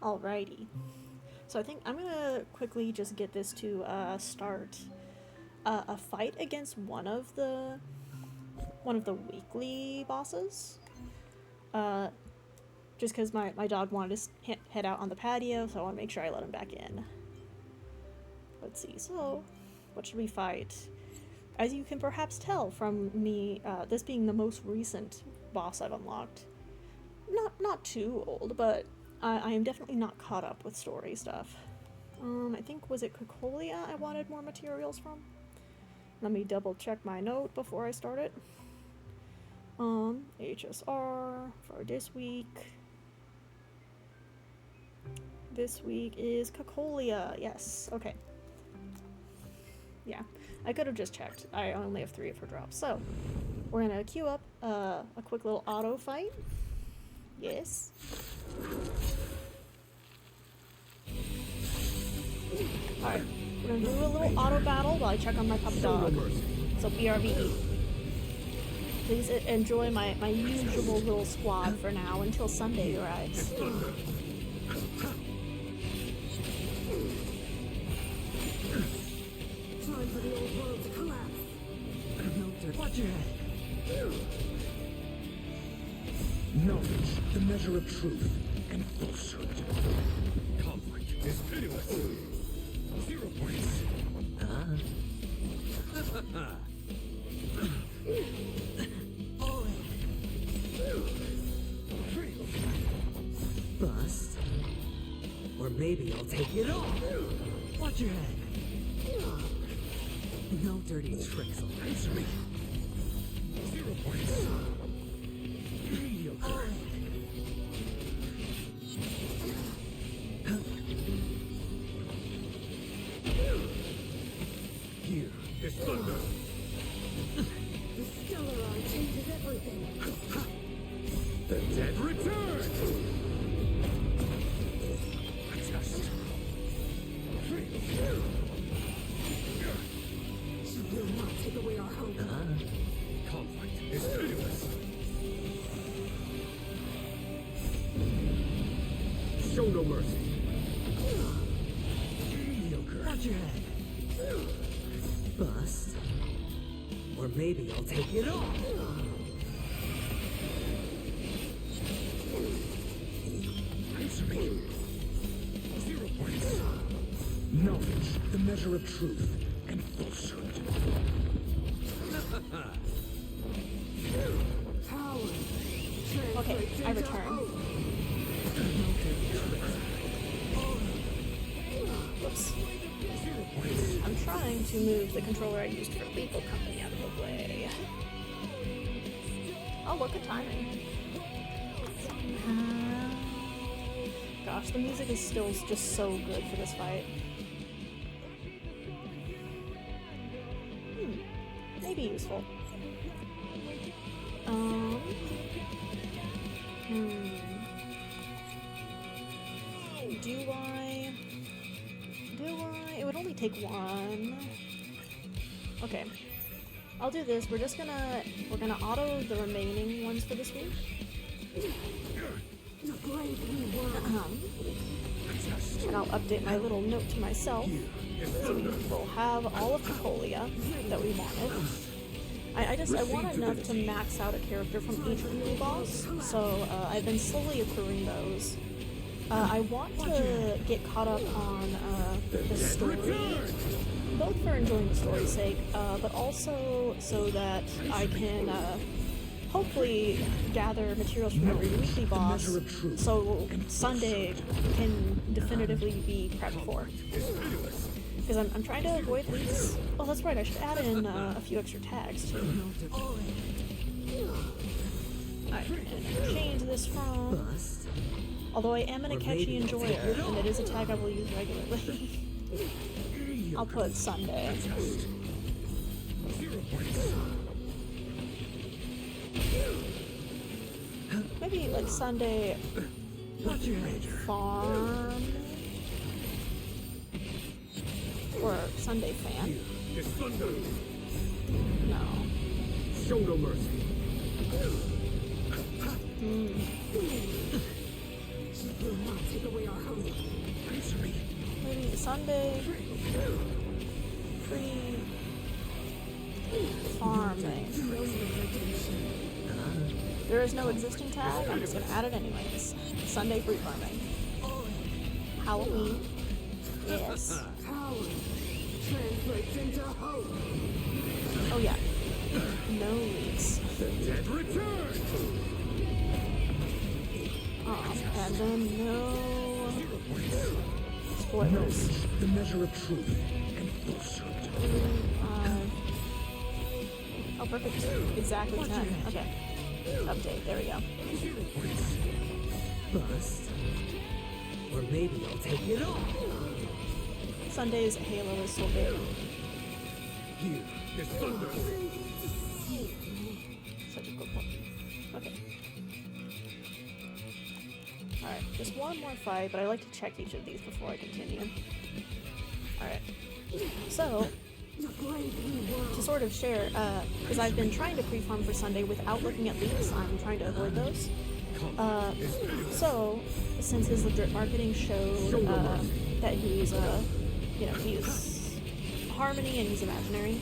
Alrighty. So I think I'm gonna quickly just get this to start a fight against one of the weekly bosses. Uh, just because my dog wanted to head out on the patio, so I want to make sure I let him back in. Let's see. So, what should we fight? As you can perhaps tell from me, this being the most recent boss I've unlocked. Not too old, but I am definitely not caught up with story stuff. I think, was it Cocolia I wanted more materials from? Let me double check my note before I start it. HSR for this week. This week is Cocolia, yes, okay. Yeah, I could have just checked. I only have 3 of her drops. So, we're gonna queue up a quick little auto fight. Yes. Alright, we're gonna do a little auto battle while I check on my pup dog. So BRB. Please enjoy my usual little squad for now until Sunday arrives. Time for the old world to collapse. Watch your head. Knowledge, the measure of truth and falsehood. Conflict is pitiless. 0 points. Bust. Or maybe I'll take it all. Watch your head. No dirty tricks on Answer me. 0 points. mediocre. Here is thunder. The Stellar Jade changes everything. The dead return. A test. She will not take away our hope. Conflict is pitiless. Show no mercy. Mediocre. Watch your head. Bust. Or maybe I'll take it all. Answer me. 0 points. Knowledge, the measure of truth and falsehood. Power. Okay, I return. Whoops. 0 points. I'm trying to move the controller I used for Lethal Company out of the way. Oh, what good timing. Gosh, the music is still just so good for this fight. Maybe useful. Do I? It would only take one. Okay. I'll do this. We're gonna auto the remaining ones for this week. And I'll update my little note to myself. So we will have all of Cocolia that we wanted. I want enough to max out a character from each weekly boss, so I've been slowly accruing those. I want to get caught up on the story, both for enjoying the story's sake, but also so that I can hopefully gather materials from every weekly boss, so Sunday can definitively be prepped for. Because I'm trying to avoid leaks. Oh, that's right, I should add in a few extra tags too. I can change this from... Although I am an Akechi enjoyer, and it is a tag I will use regularly. I'll put Sunday. Maybe like Sunday farm or Sunday fan. No. Show no mercy. She will not take away our hope. Sunday free farming. There is no existing tag, I'm just gonna add it anyways. Sunday free farming. Halloween. Yes. Power translates into hope. Oh yeah. No leaks. The dead return. And then no spoilers. The measure of truth and falsehood. Oh, perfect. Exactly 10. Okay. Update. There we go. Bust. Or maybe I'll take it all. Sunday's Halo is so big. Here is thunder. Such a good one. Okay. Alright, just one more fight, but I like to check each of these before I continue. Alright. So, to sort of share, because I've been trying to pre-farm for Sunday without looking at leaks, I'm trying to avoid those. So, since his legit marketing showed that he's, he's Harmony and he's imaginary,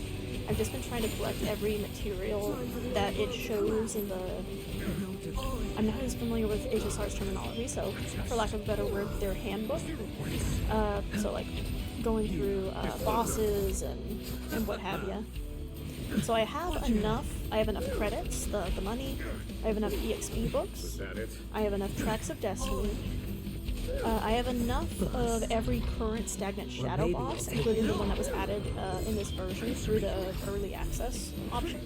I've just been trying to collect every material that it shows in the... I'm not as familiar with HSR's terminology, so for lack of a better word, their handbook. So like going through bosses and what have you. So I have enough credits, the money, I have enough EXP books, I have enough tracks of destiny, I have enough of every current stagnant shadow boss, including the one that was added in this version through the early access option.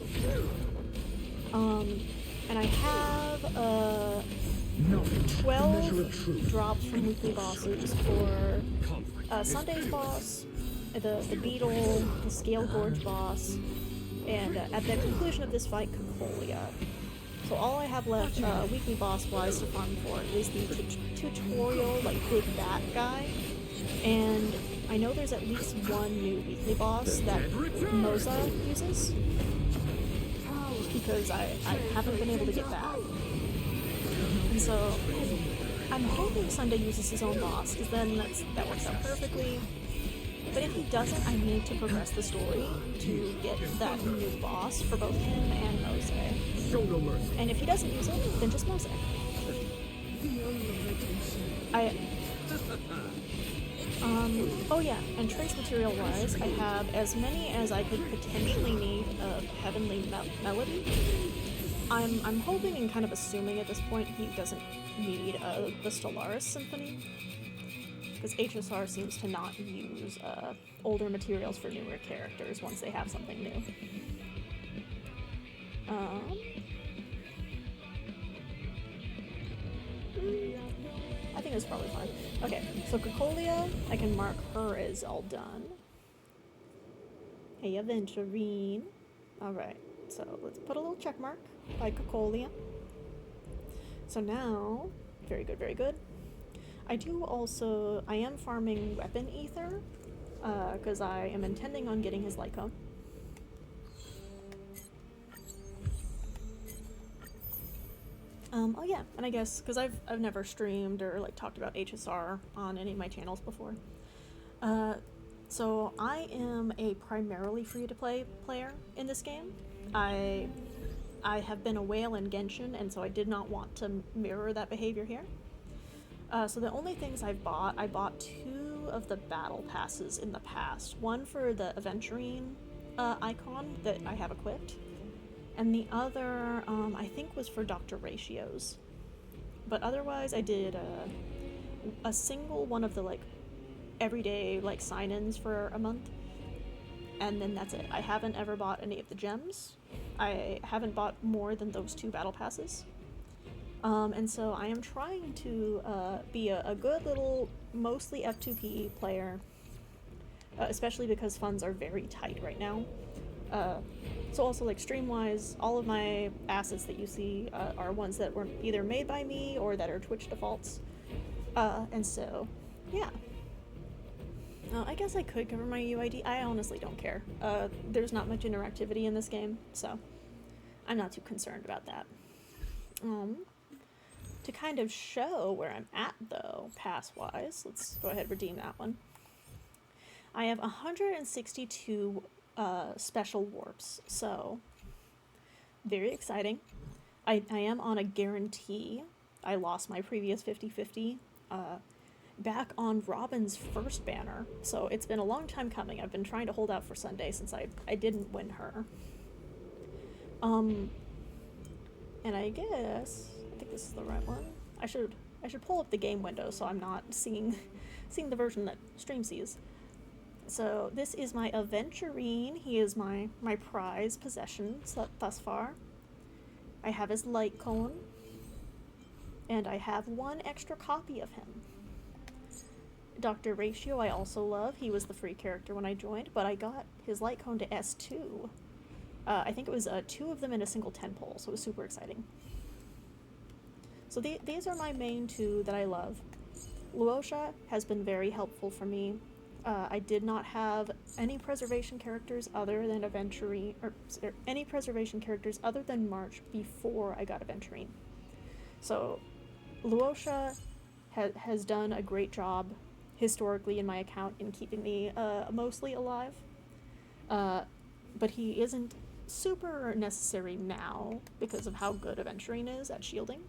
And I have 12 drops from weekly bosses for Sunday's boss, the Beetle, the Scale Gorge boss, and at the conclusion of this fight, Cocolia. So all I have left weekly boss-wise to farm for is the tutorial, like, big bat guy. And I know there's at least one new weekly boss that Moza uses, because I haven't been able to get that. And so I'm hoping Sunday uses his own boss, because then that works out perfectly. But if he doesn't, I need to progress the story to get that new boss for both him and Mose. Show no mercy. And if he doesn't use it, then just Mose. Oh yeah, and trace material wise, I have as many as I could potentially need of Heavenly Melody. I'm hoping and kind of assuming at this point he doesn't need the Stellaris Symphony, because HSR seems to not use older materials for newer characters once they have something new. I think it's probably fine. Okay, so Cocolia, I can mark her as all done. Hey, Aventurine. Alright, so let's put a little check mark by Cocolia. So now, very good, very good. I am farming Weapon Ether, because I am intending on getting his Lycone. Oh yeah, and I guess, because I've never streamed or like talked about HSR on any of my channels before. So I am a primarily free-to-play player in this game. I have been a whale in Genshin, and so I did not want to mirror that behavior here. So the only things I bought 2 of the battle passes in the past. One for the Aventurine icon that I have equipped, and the other, I think, was for Dr. Ratios. But otherwise, I did a single one of the, like, everyday, like, sign-ins for a month. And then that's it. I haven't ever bought any of the gems. I haven't bought more than those 2 battle passes. And so I am trying to be a good little, mostly F2P player, especially because funds are very tight right now. So also, like, stream-wise, all of my assets that you see are ones that were either made by me or that are Twitch defaults. And so, yeah. I guess I could cover my UID. I honestly don't care. There's not much interactivity in this game, so I'm not too concerned about that. To kind of show where I'm at, though, pass-wise, let's go ahead and redeem that one. I have 162 special warps, so very exciting. I am on a guarantee. I lost my previous 50/50 back on Robin's first banner, so it's been a long time coming. I've been trying to hold out for Sunday since I didn't win her. And I think this is the right one. I should pull up the game window so I'm not seeing the version that stream sees. So this is my Aventurine. He is my prize possession thus far. I have his light cone, and I have one extra copy of him. Dr. Ratio I also love. He was the free character when I joined, but I got his light cone to S2. I think it was 2 of them in a single 10 pole, so it was super exciting. So these are my main 2 that I love. Luosha has been very helpful for me. I did not have any preservation characters other than Aventurine, or any preservation characters other than March before I got Aventurine. So Luosha has done a great job historically in my account in keeping me mostly alive. But he isn't super necessary now because of how good Aventurine is at shielding.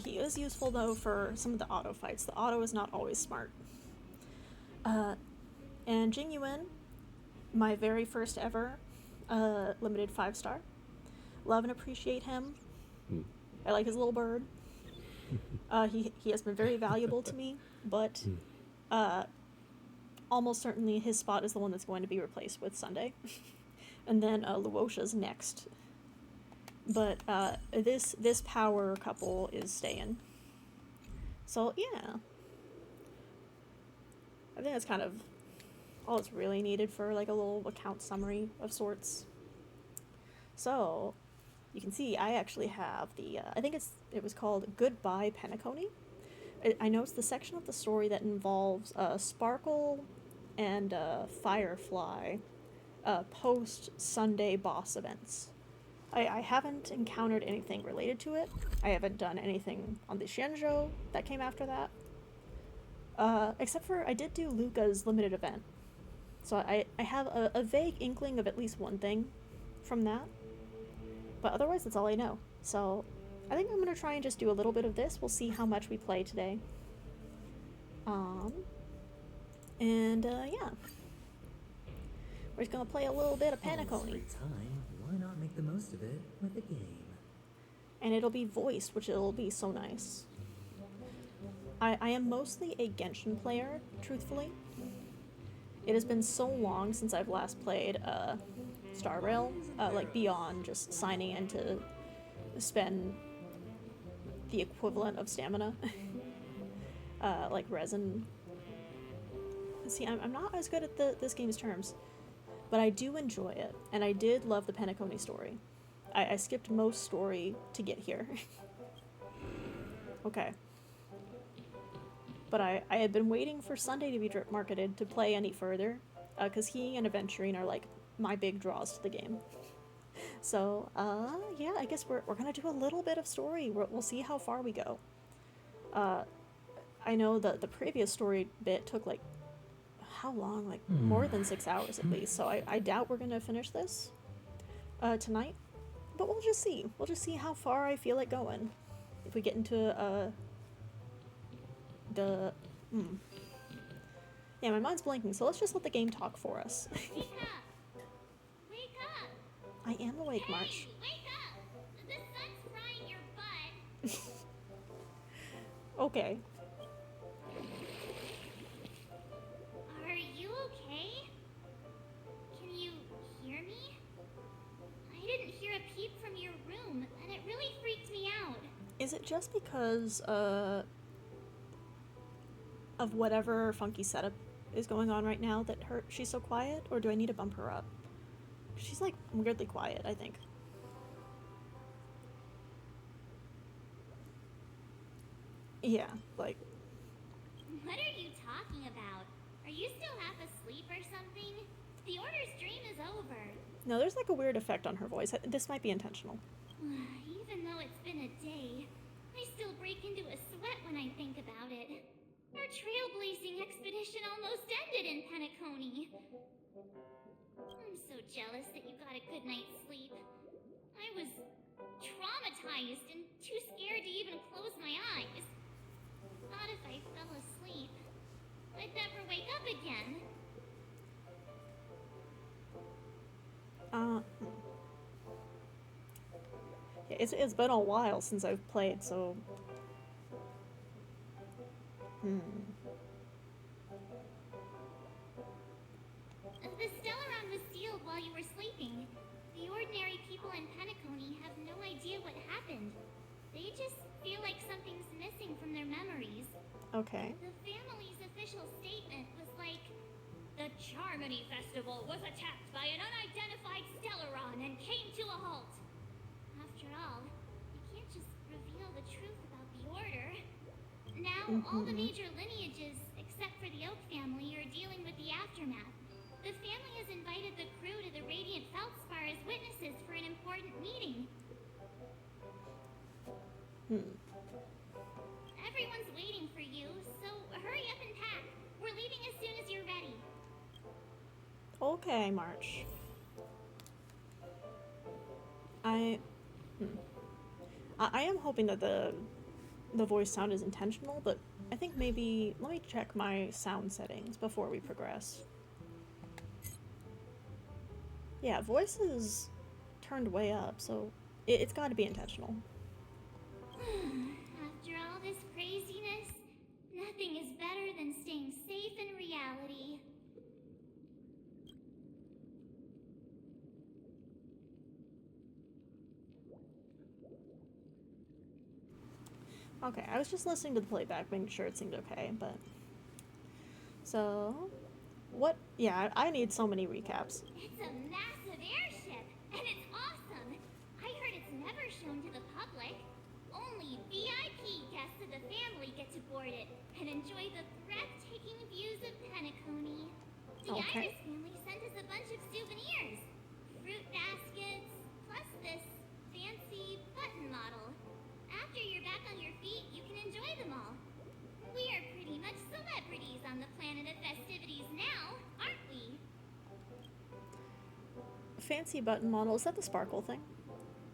He is useful though for some of the auto fights. The auto is not always smart. And Jingyuan, my very first ever limited 5-star. Love and appreciate him. I like his little bird. He has been very valuable to me, but almost certainly his spot is the one that's going to be replaced with Sunday. And then Luosha's next. But this power couple is staying. So yeah. I think that's kind of all it's really needed for like a little account summary of sorts. So you can see I actually have the I think it was called Goodbye Penacony. I know it's the section of the story that involves Sparkle and Firefly post Sunday boss events. I haven't encountered anything related to it. I haven't done anything on the Xianzhou that came after that. Except for I did do Luca's limited event. So I have a vague inkling of at least one thing from that. But otherwise, that's all I know. So I think I'm going to try and just do a little bit of this. We'll see how much we play today. Yeah. We're just going to play a little bit of Penacony. Free time, why not make the most of it with a game? And it'll be voiced, which it'll be so nice. I am mostly a Genshin player, truthfully. It has been so long since I've last played Star Rail, like beyond just signing in to spend the equivalent of stamina, like resin. See, I'm not as good at this game's terms, but I do enjoy it, and I did love the Penacony story. I skipped most story to get here. Okay. But I had been waiting for Sunday to be drip marketed to play any further, because he and Aventurine are like my big draws to the game. So, yeah, I guess we're gonna do a little bit of story. We'll see how far we go. I know that the previous story bit took like, how long? Like more than 6 hours at least. So I doubt we're gonna finish this tonight. But we'll just see. We'll just see how far I feel like going. If we get into yeah, my mind's blanking, so let's just let the game talk for us. Wake up! Wake up! I am awake, Hey, March. wake up! The sun's frying your butt! Okay. Are you okay? Can you hear me? I didn't hear a peep from your room, and it really freaked me out. Is it just because, of whatever funky setup is going on right now that she's so quiet, or do I need to bump her up? She's like weirdly quiet, I think. Yeah, like. What are you talking about? Are you still half asleep or something? The order stream is over. No, there's like a weird effect on her voice. This might be intentional. Even though it's been a day, I still break into a sweat when I think about it. Our trailblazing expedition almost ended in Penacony. I'm so jealous that you got a good night's sleep. I was traumatized and too scared to even close my eyes. Thought if I fell asleep, I'd never wake up again. Yeah, it's been a while since I've played, so... The Stellaron was sealed while you were sleeping. The ordinary people in Penacony have no idea what happened. They just feel like something's missing from their memories. Okay. The family's official statement was like, the Charmony Festival was attacked by an unidentified Stellaron and came to a halt. After all, you can't just reveal the truth about the Order. Now, all the major lineages, except for the Oak family, are dealing with the aftermath. The family has invited the crew to the Radiant Feldspar as witnesses for an important meeting. Everyone's waiting for you, so hurry up and pack. We're leaving as soon as you're ready. Okay, March. I am hoping that the voice sound is intentional, but I think maybe let me check my sound settings before we progress. Yeah, voice is turned way up, so it's got to be intentional. After all this craziness, nothing is better than staying safe in reality. Okay, I was just listening to the playback, making sure it seemed okay, but... So... What? Yeah, I need so many recaps. It's a massive airship, and it's awesome. I heard it's never shown to the public. Only VIP guests of the family get to board it and enjoy the breathtaking views of Penacony. The Okay. Iris family sent us a bunch of souvenirs. Fruit baskets, plus this fancy button model. After you're back on your feet, you can enjoy them all. We are pretty much celebrities on the planet of festivities now, aren't we? Fancy button model, is that the sparkle thing?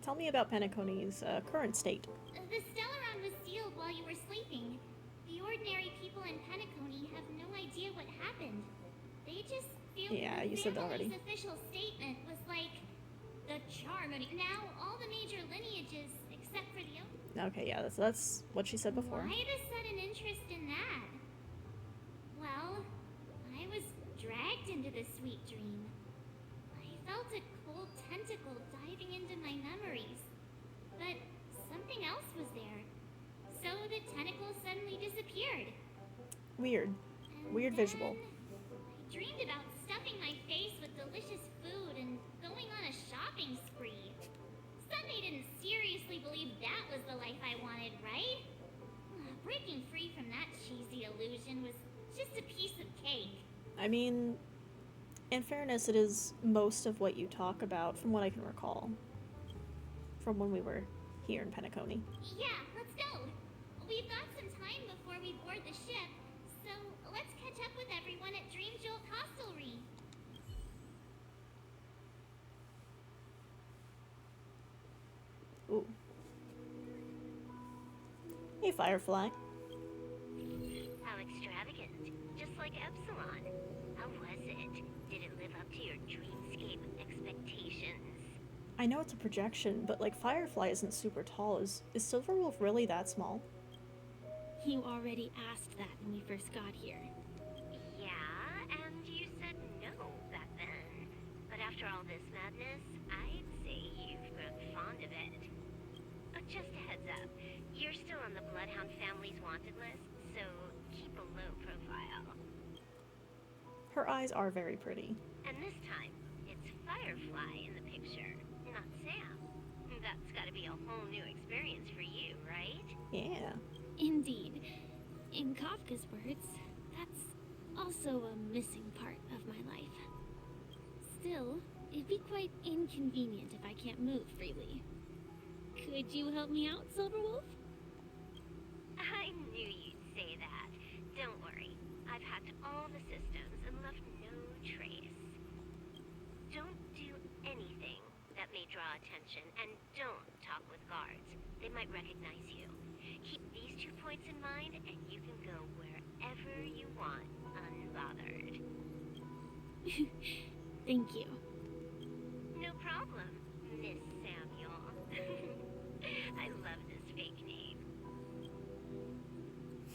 Tell me about Penacony's current state. The Stellaron was sealed while you were sleeping. The ordinary people in Penacony have no idea what happened. They just feel Yeah, the you said that already. family's official statement was like, the Charmony. Now, all the major lineages, except for the... Okay, yeah, that's what she said before. Why the sudden interest in that? Well, I was dragged into this sweet dream. I felt a cold tentacle diving into my memories. But something else was there. So the tentacle suddenly disappeared. Weird. And Weird visual. then I dreamed about stuffing my face with delicious food and going on a shopping spree. Sunday didn't seriously believe that was the life I wanted, right? Breaking free from that cheesy illusion was just a piece of cake. I mean, in fairness, it is most of what you talk about, from what I can recall. From when we were here in Penacony. Yeah, let's go. We've got some time before we board the ship, so let's catch up with everyone at Dream Jolt Hostelry. Ooh. Hey, Firefly. How extravagant. Just like Epsilon. How was it? Did it live up to your dreamscape expectations? I know it's a projection, but like Firefly isn't super tall. Is Silverwolf really that small? You already asked that when we first got here. Yeah, and you said no back then. But after all this madness, I'd say you've grown fond of it. Just a heads up, you're still on the Bloodhound family's wanted list, so keep a low profile. Her eyes are very pretty. And this time, it's Firefly in the picture, not Sam. That's gotta be a whole new experience for you, right? Yeah. Indeed. In Kafka's words, that's also a missing part of my life. Still, it'd be quite inconvenient if I can't move freely. Could you help me out, Silverwolf? I knew you'd say that. Don't I've hacked all the systems and left no trace. Don't do anything that may draw attention, and don't talk with guards. They might recognize you. Keep these 2 points in mind, and you can go wherever you want, unbothered. Thank you. No problem, Miss Samuel. I love this fake name.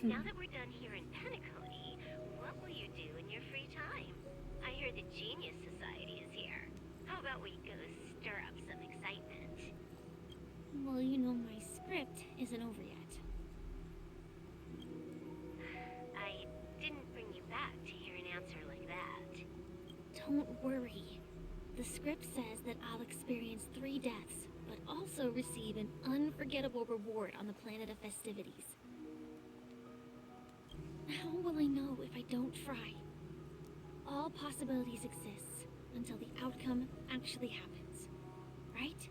Now that we're done here in Penacony, what will you do in your free time? I hear the Genius Society is here. How about we go stir up some excitement? Well, you know my script isn't over yet. I didn't bring you back to hear an answer like that. Don't worry. The script says that I'll experience 3 deaths, but also receive an unforgettable reward on the planet of festivities. How will I know if I don't try? All possibilities exist until the outcome actually happens, right?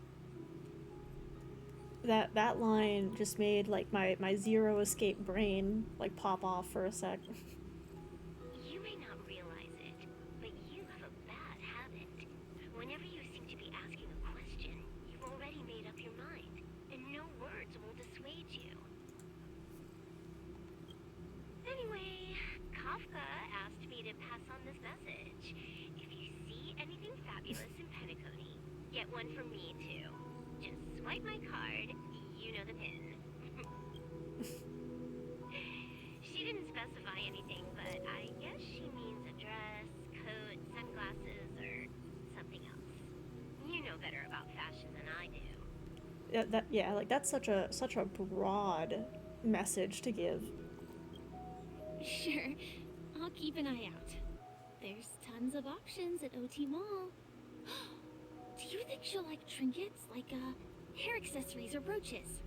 That line just made like my zero escape brain like pop off for a sec. You may not realize it, but you have a bad habit. Whenever you seem to be asking a question, you've already made up your mind, and no words will dissuade you. Anyway, Kafka asked me to pass on this message. If you see anything fabulous in Penacony, get one from me too. Just swipe my card, you know the pin. She didn't specify anything, but I guess she means a dress, coat, sunglasses, or something else. You know better about fashion than I do. Yeah, like that's such a broad message to give. Sure, I'll keep an eye out. There's tons of options at OT Mall. Do you think she'll like trinkets, like hair accessories or brooches?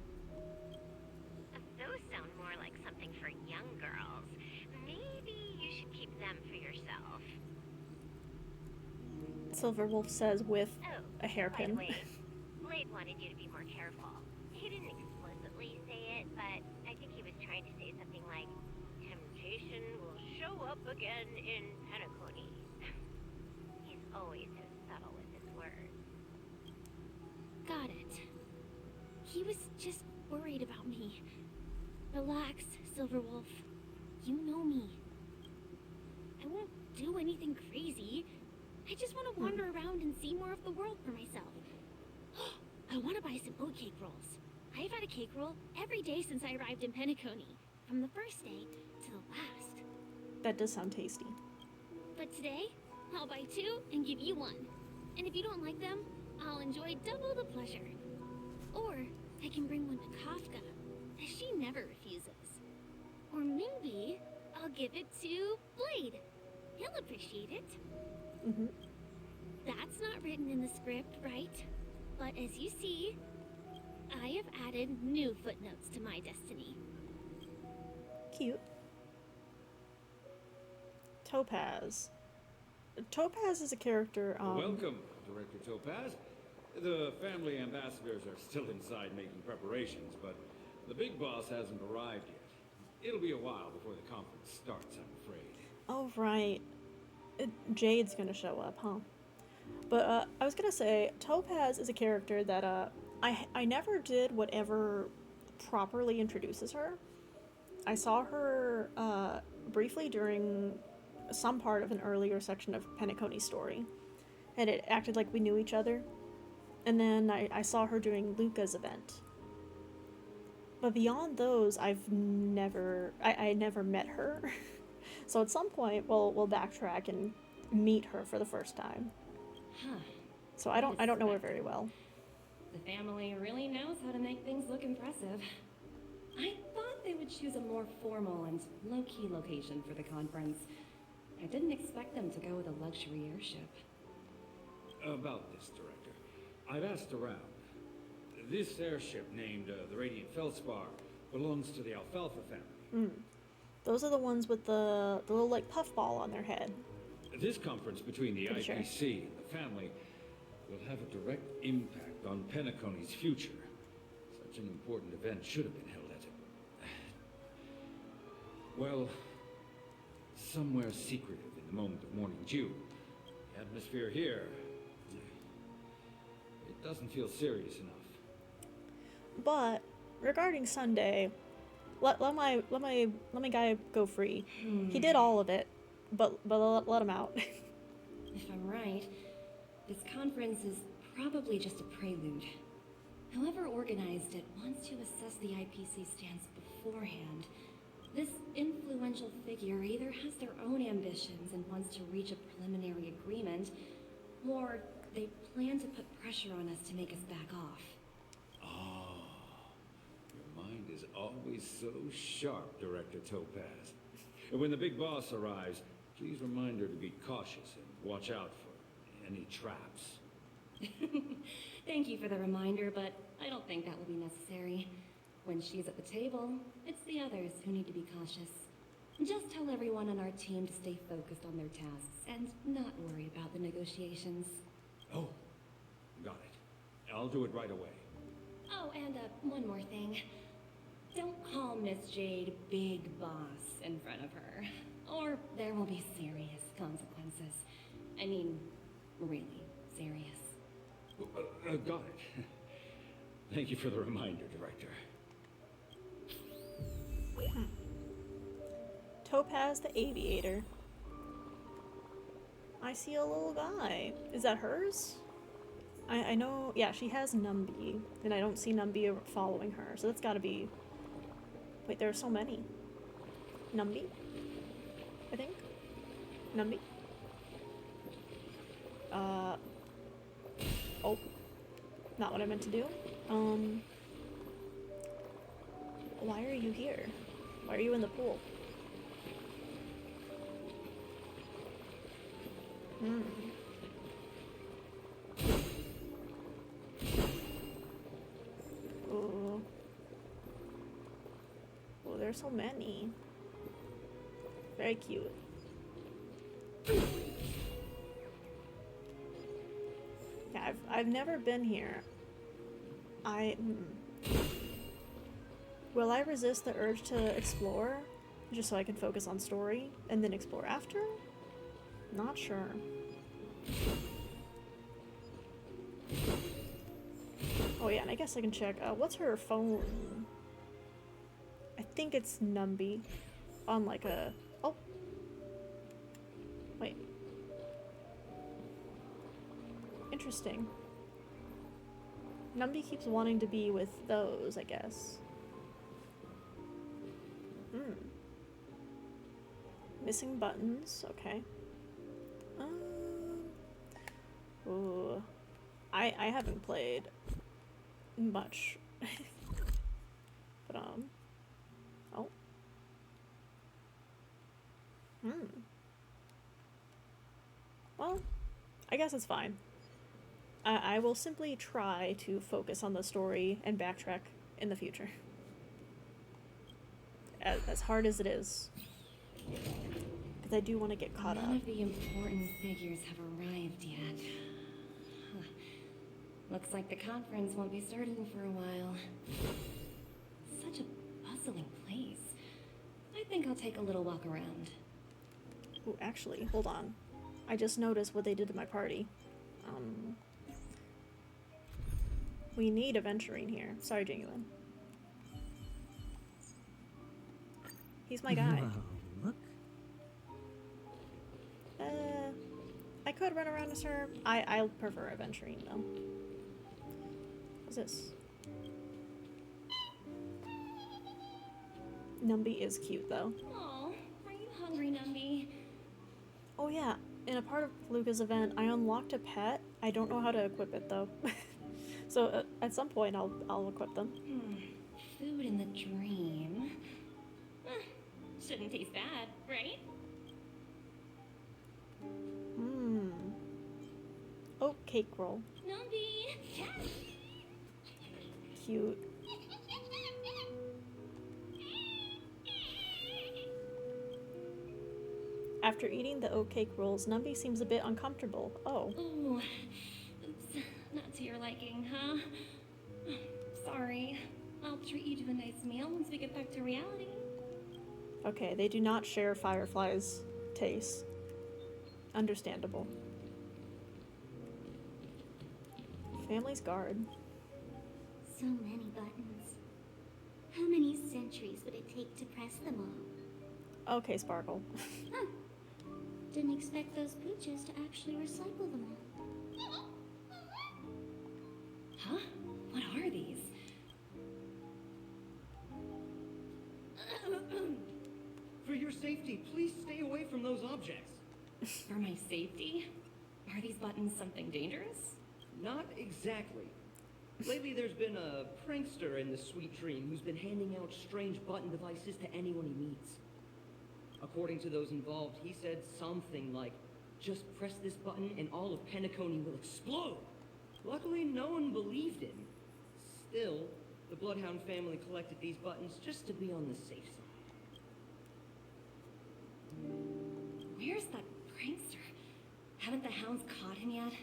Those sound more like something for young girls. Maybe you should keep them for yourself. Silverwolf says with Oh, a hairpin. by the way, Blade wanted you to be more careful. He didn't explicitly say it, but I think he was trying to say something like, temptation will show up again in Penacony. He's always so subtle with his words. Got it. He was just worried about me. Relax, Silverwolf. You know me. I won't do anything crazy. I just want to wander around and see more of the world for myself. I want to buy some oat cake rolls. I've had a cake roll every day since I arrived in Penacony, from the first day to the last. That does sound tasty. But today, I'll buy 2 and give you 1. And if you don't like them, I'll enjoy double the pleasure. Or I can bring one to Kafka, as she never refuses. Or maybe I'll give it to Blade. He'll appreciate it. Mm-hmm. That's not written in the script, right? But as you see, I have added new footnotes to my destiny. Cute. Topaz. Topaz is a character. Welcome, Director Topaz. The family ambassadors are still inside making preparations, but the big boss hasn't arrived yet. It'll be a while before the conference starts, I'm afraid. Oh, right. Jade's gonna show up, huh? But I was gonna say, Topaz is a character that I never did whatever properly introduces her. I saw her briefly during some part of an earlier section of Penacony's story, and it acted like we knew each other. And then I saw her during Luca's event. But beyond those, I never met her. So at some point, we'll backtrack and meet her for the first time. Huh. So I don't know her very well. The family really knows how to make things look impressive. I thought they would choose a more formal and low-key location for the conference. I didn't expect them to go with a luxury airship. About this, Director. I've asked around. This airship, named the Radiant Feldspar, belongs to the Alfalfa family. Those are the ones with the little like puffball on their head. This conference between the Pretty sure. IPC and the family will have a direct impact on Penacony's future. Such an important event should have been held at it. Well, somewhere secretive in the moment of morning dew. The atmosphere here, it doesn't feel serious enough. But regarding Sunday, let my guy go free. He did all of it, but let him out. If I'm right, this conference is probably just a prelude. Whoever organized it wants to assess the IPC stance beforehand. This influential figure either has their own ambitions and wants to reach a preliminary agreement, or they plan to put pressure on us to make us back off. Your mind is always so sharp, Director Topaz. And when the big boss arrives, please remind her to be cautious and watch out for any traps. Thank you for the reminder, but I don't think that will be necessary. When she's at the table, it's the others who need to be cautious. Just tell everyone on our team to stay focused on their tasks and not worry about the negotiations. Oh, got it. I'll do it right away. Oh, and one more thing. Don't call Miss Jade Big Boss in front of her, or there will be serious consequences. I mean, really serious. Got it. Thank you for the reminder, Director. Topaz the Aviator. I see a little guy. Is that hers? I know, yeah, she has Numby, and I don't see Numby following her, so that's gotta be... Wait, there are so many. Numby? I think? Numby? Oh. Not what I meant to do. Why are you here? Why are you in the pool? Ooh. Oh, there's so many. Very cute. Yeah, I've never been here. Will I resist the urge to explore? Just so I can focus on story and then explore after? Not sure. Oh yeah, and I guess I can check. What's her phone? I think it's Numby. On like a... Oh. Wait. Interesting. Numby keeps wanting to be with those, I guess. Missing buttons, okay. Ooh. I haven't played much. But, oh. Well, I guess it's fine. I will simply try to focus on the story and backtrack in the future. As hard as it is. Because I do want to get caught up. None of the important figures have arrived yet. Looks like the conference won't be starting for a while. Such a bustling place. I think I'll take a little walk around. Ooh, actually, hold on. I just noticed what they did to my party. We need Aventurine here. Sorry, Genuine. He's my guy. Wow, look. I could run around as her. I prefer Aventurine, though. What's this? Numby is cute, though. Aw, are you hungry, Numby? Oh yeah, in a part of Luca's event, I unlocked a pet. I don't know how to equip it, though. So at some point, I'll equip them. Food in the dream. Shouldn't taste bad, right? Oh, cake roll. Numby! Yes! Cute. After eating the oat cake rolls, Numby seems a bit uncomfortable. Oh. Ooh. Oops. Not to your liking, huh? Sorry. I'll treat you to a nice meal once we get back to reality. Okay, they do not share Firefly's tastes. Understandable. Family's guard. So many buttons. How many centuries would it take to press them all? Okay, Sparkle. Huh. Didn't expect those pooches to actually recycle them all. Huh? What are these? For your safety, please stay away from those objects. For my safety? Are these buttons something dangerous? Not exactly. Lately, there's been a prankster in the Sweet Dream who's been handing out strange button devices to anyone he meets. According to those involved, he said something like, "Just press this button and all of Penacony will explode." Luckily, no one believed him. Still, the Bloodhound family collected these buttons just to be on the safe side. Where's that prankster? Haven't the hounds caught him yet?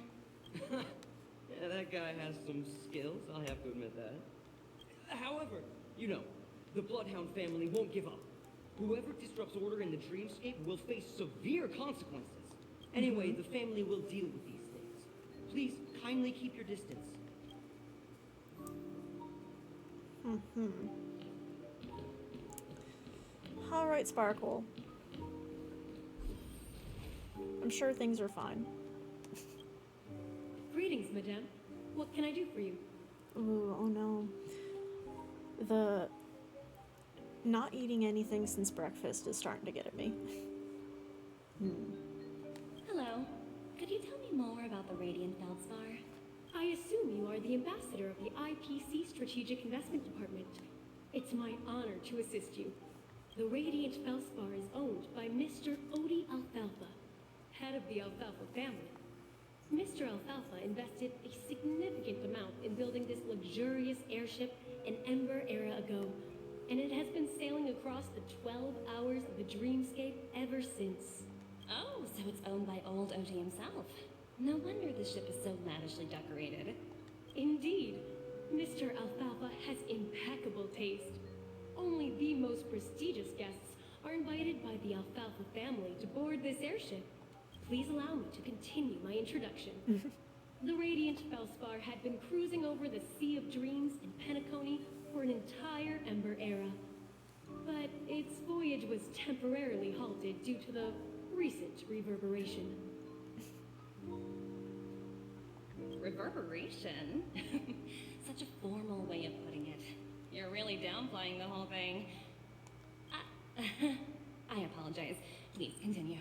Yeah, that guy has some skills, I'll have to admit that. However, you know, the Bloodhound family won't give up. Whoever disrupts order in the dreamscape will face severe consequences. Anyway, the family will deal with these things. Please, kindly keep your distance. Alright, Sparkle. I'm sure things are fine. Greetings, madame. What can I do for you? Ooh, oh no. The not eating anything since breakfast is starting to get at me. Hello. Could you tell me more about the Radiant Feldspar? I assume you are the ambassador of the IPC Strategic Investment Department. It's my honor to assist you. The Radiant Feldspar is owned by Mr. Odie Alfalfa, head of the Alfalfa family. Mr. Alfalfa invested a significant amount in building this luxurious airship an Ember era ago, and it has been sailing across the 12 hours of the dreamscape ever since. Oh, so it's owned by old Odie himself. No wonder the ship is so lavishly decorated. Indeed, Mr. Alfalfa has impeccable taste. Only the most prestigious guests are invited by the Alfalfa family to board this airship. Please allow me to continue my introduction. The Radiant Feldspar had been cruising over the Sea of Dreams in Penacony for an entire Ember era. But its voyage was temporarily halted due to the recent reverberation. Reverberation? Such a formal way of putting it. You're really downplaying the whole thing. I apologize. Please continue.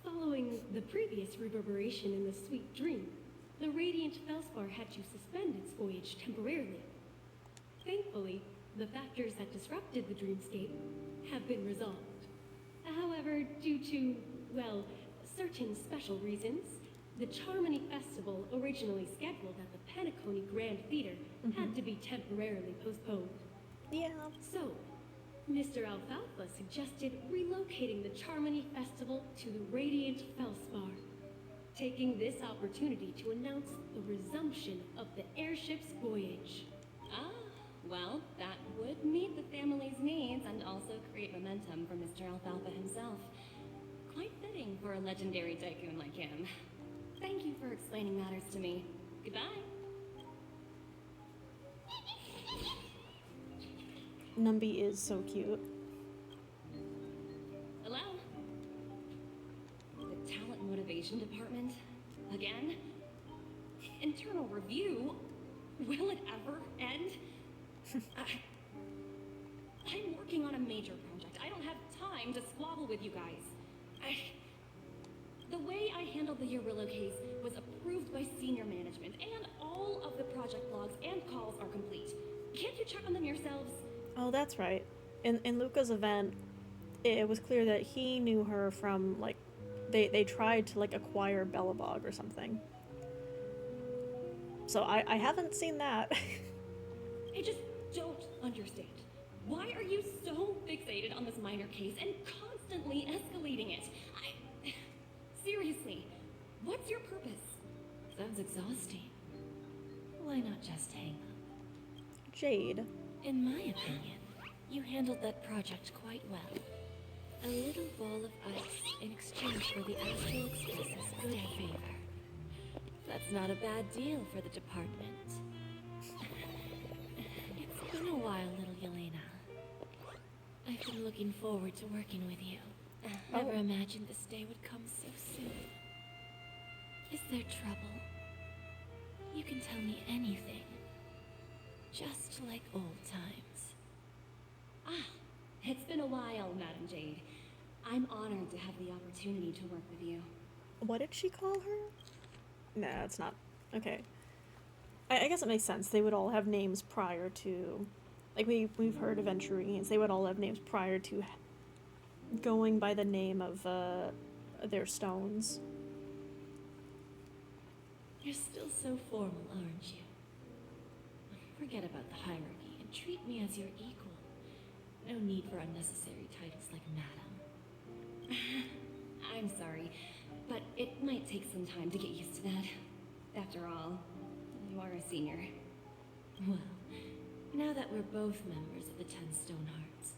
Following the previous reverberation in the Sweet Dream, the Radiant Feldspar had to suspend its voyage temporarily. Thankfully, the factors that disrupted the dreamscape have been resolved. However, due to, well, certain special reasons, the Charmony Festival, originally scheduled at the Penacony Grand Theater, had to be temporarily postponed. Yeah. So, Mr. Alfalfa suggested relocating the Charmony Festival to the Radiant Feldspar, taking this opportunity to announce the resumption of the airship's voyage. Ah, well, that would meet the family's needs and also create momentum for Mr. Alfalfa himself. Quite fitting for a legendary tycoon like him. Thank you for explaining matters to me. Goodbye. Numby is so cute. Hello? The Talent Motivation Department? Again? Internal review? Will it ever end? I'm working on a major project. I don't have time to squabble with you guys. The way I handled the Urillo case was approved by senior management, and all of the project logs and calls are complete. Can't you check on them yourselves? Oh, that's right. In Luca's event, it was clear that he knew her from, like, they tried to, like, acquire Bellabog or something. So I haven't seen that. I just don't understand. Why are you so fixated on this minor case and constantly escalating it? Seriously, what's your purpose? Sounds exhausting. Why not just hang up? Jade. In my opinion, you handled that project quite well. A little ball of ice in exchange for the Astral Express's good favor. That's not a bad deal for the department. It's been a while, little Yelena. I've been looking forward to working with you. Never imagined this day would come so soon. Is there trouble? You can tell me anything. Just like old times. Ah, it's been a while, Madam Jade. I'm honored to have the opportunity to work with you. What did she call her? Nah, it's not. Okay. I guess it makes sense. They would all have names prior to... Like, we've heard Aventurines. They would all have names prior to going by the name of their stones. You're still so formal, aren't you? Forget about the hierarchy and treat me as your equal. No need for unnecessary titles like Madam. I'm sorry, but it might take some time to get used to that. After all, you are a senior. Well, now that we're both members of the 10 Stonehearts,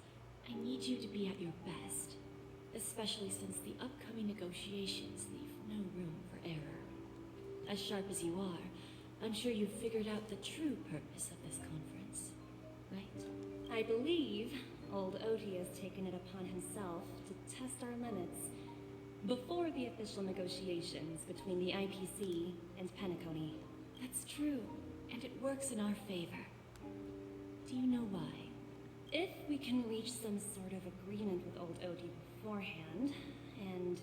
I need you to be at your best, especially since the upcoming negotiations leave no room for error. As sharp as you are, I'm sure you've figured out the true purpose of this conference, right? I believe old Oti has taken it upon himself to test our limits before the official negotiations between the IPC and Penacony. That's true, and it works in our favor. Do you know why? If we can reach some sort of agreement with old Oti beforehand, and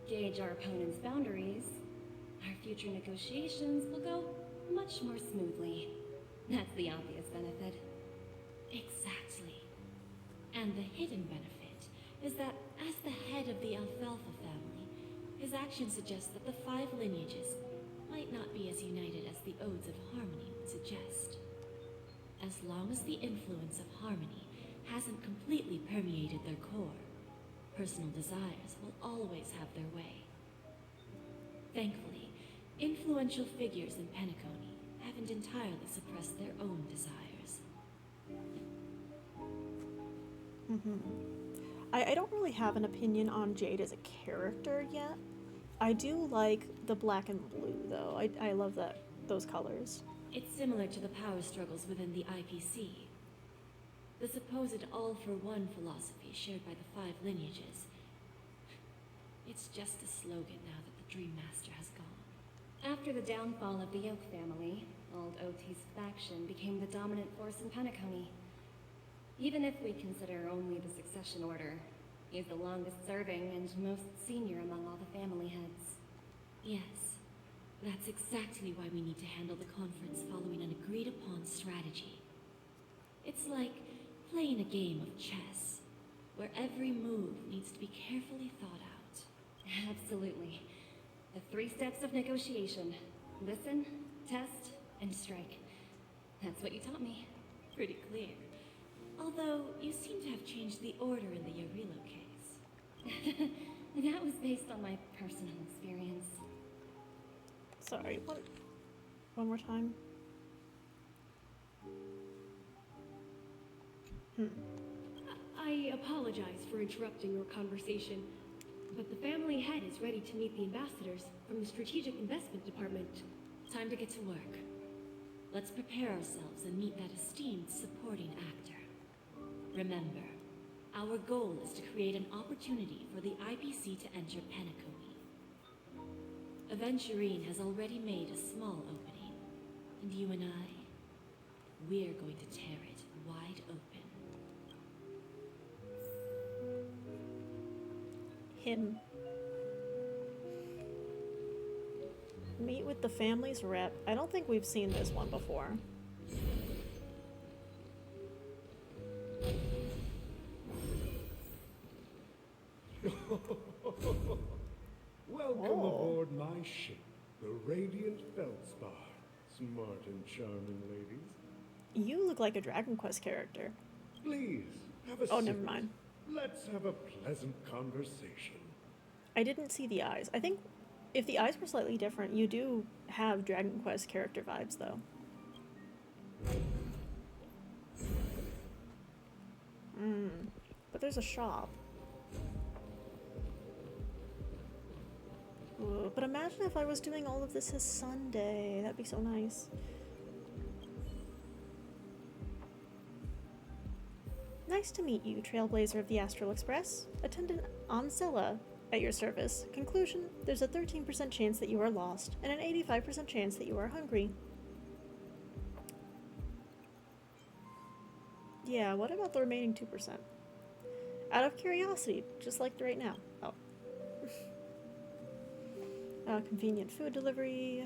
gauge our opponent's boundaries, our future negotiations will go much more smoothly. That's the obvious benefit. Exactly. And the hidden benefit is that as the head of the Alfalfa family, his actions suggest that the 5 lineages might not be as united as the Odes of Harmony would suggest. As long as the influence of Harmony hasn't completely permeated their core, personal desires will always have their way. Thankfully, influential figures in Penacony haven't entirely suppressed their own desires. I don't really have an opinion on Jade as a character yet. I do like the black and blue, though. I love those colors. It's similar to the power struggles within the IPC. The supposed all-for-one philosophy shared by the 5 lineages. It's just a slogan now that the Dream Master has gone. After the downfall of the Yoke family, old Oti's faction became the dominant force in Penacony. Even if we consider only the succession order, he's the longest serving and most senior among all the family heads. Yes, that's exactly why we need to handle the conference following an agreed-upon strategy. It's like playing a game of chess, where every move needs to be carefully thought out. Absolutely. The 3 steps of negotiation. Listen, test, and strike. That's what you taught me. Pretty clear. Although, you seem to have changed the order in the Yarilo case. That was based on my personal experience. Sorry, one more time. I apologize for interrupting your conversation, but the family head is ready to meet the ambassadors from the Strategic Investment Department. Time to get to work. Let's prepare ourselves and meet that esteemed supporting actor. Remember, our goal is to create an opportunity for the IPC to enter Penacony. Aventurine has already made a small opening, and you and I, we're going to tear it wide open. Him. Meet with the family's rep. I don't think we've seen this one before. Welcome aboard my ship, the Radiant Feldspar. Smart and charming ladies. You look like a Dragon Quest character. Please, have a Oh, seat. never mind. Let's have a pleasant conversation. I didn't see the eyes. I think if the eyes were slightly different, you do have Dragon Quest character vibes, though. But there's a shop. But imagine if I was doing all of this as Sunday. That'd be so nice. Nice to meet you, Trailblazer of the Astral Express. Attendant Ansela at your service. Conclusion, there's a 13% chance that you are lost, and an 85% chance that you are hungry. Yeah, what about the remaining 2%? Out of curiosity, just like right now. Oh. Convenient food delivery.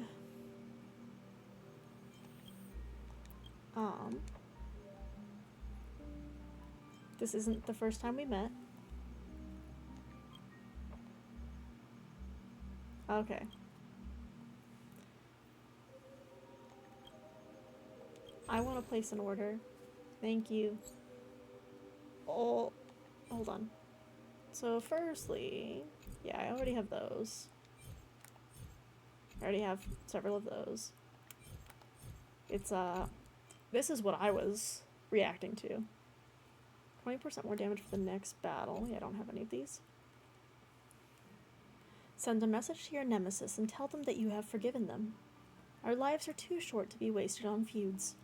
This isn't the first time we met. Okay. I want to place an order. Thank you. Oh, hold on. So firstly, yeah, I already have those. I already have several of those. It's, this is what I was reacting to. 20% more damage for the next battle. Yeah, I don't have any of these. Send a message to your nemesis and tell them that you have forgiven them. Our lives are too short to be wasted on feuds.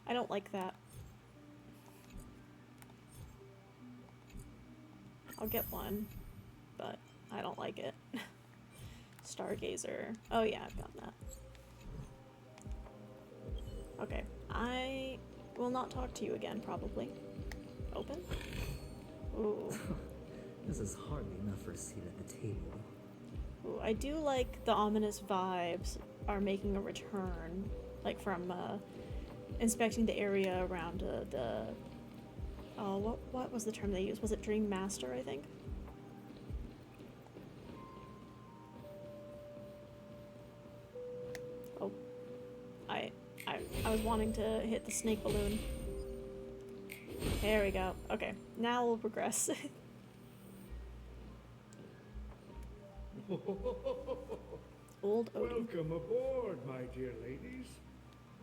I don't like that. I'll get one, but I don't like it. Stargazer. Oh yeah, I've gotten that. Okay, I will not talk to you again, probably. Open? Ooh. This is hardly enough for a seat at the table. Ooh, I do like the ominous vibes are making a return, like from inspecting the area around the... Oh, what was the term they used? Was it Dream Master, I think? Oh. I was wanting to hit the snake balloon. There we go. Okay, now we'll progress. Old Odie. Welcome aboard, my dear ladies.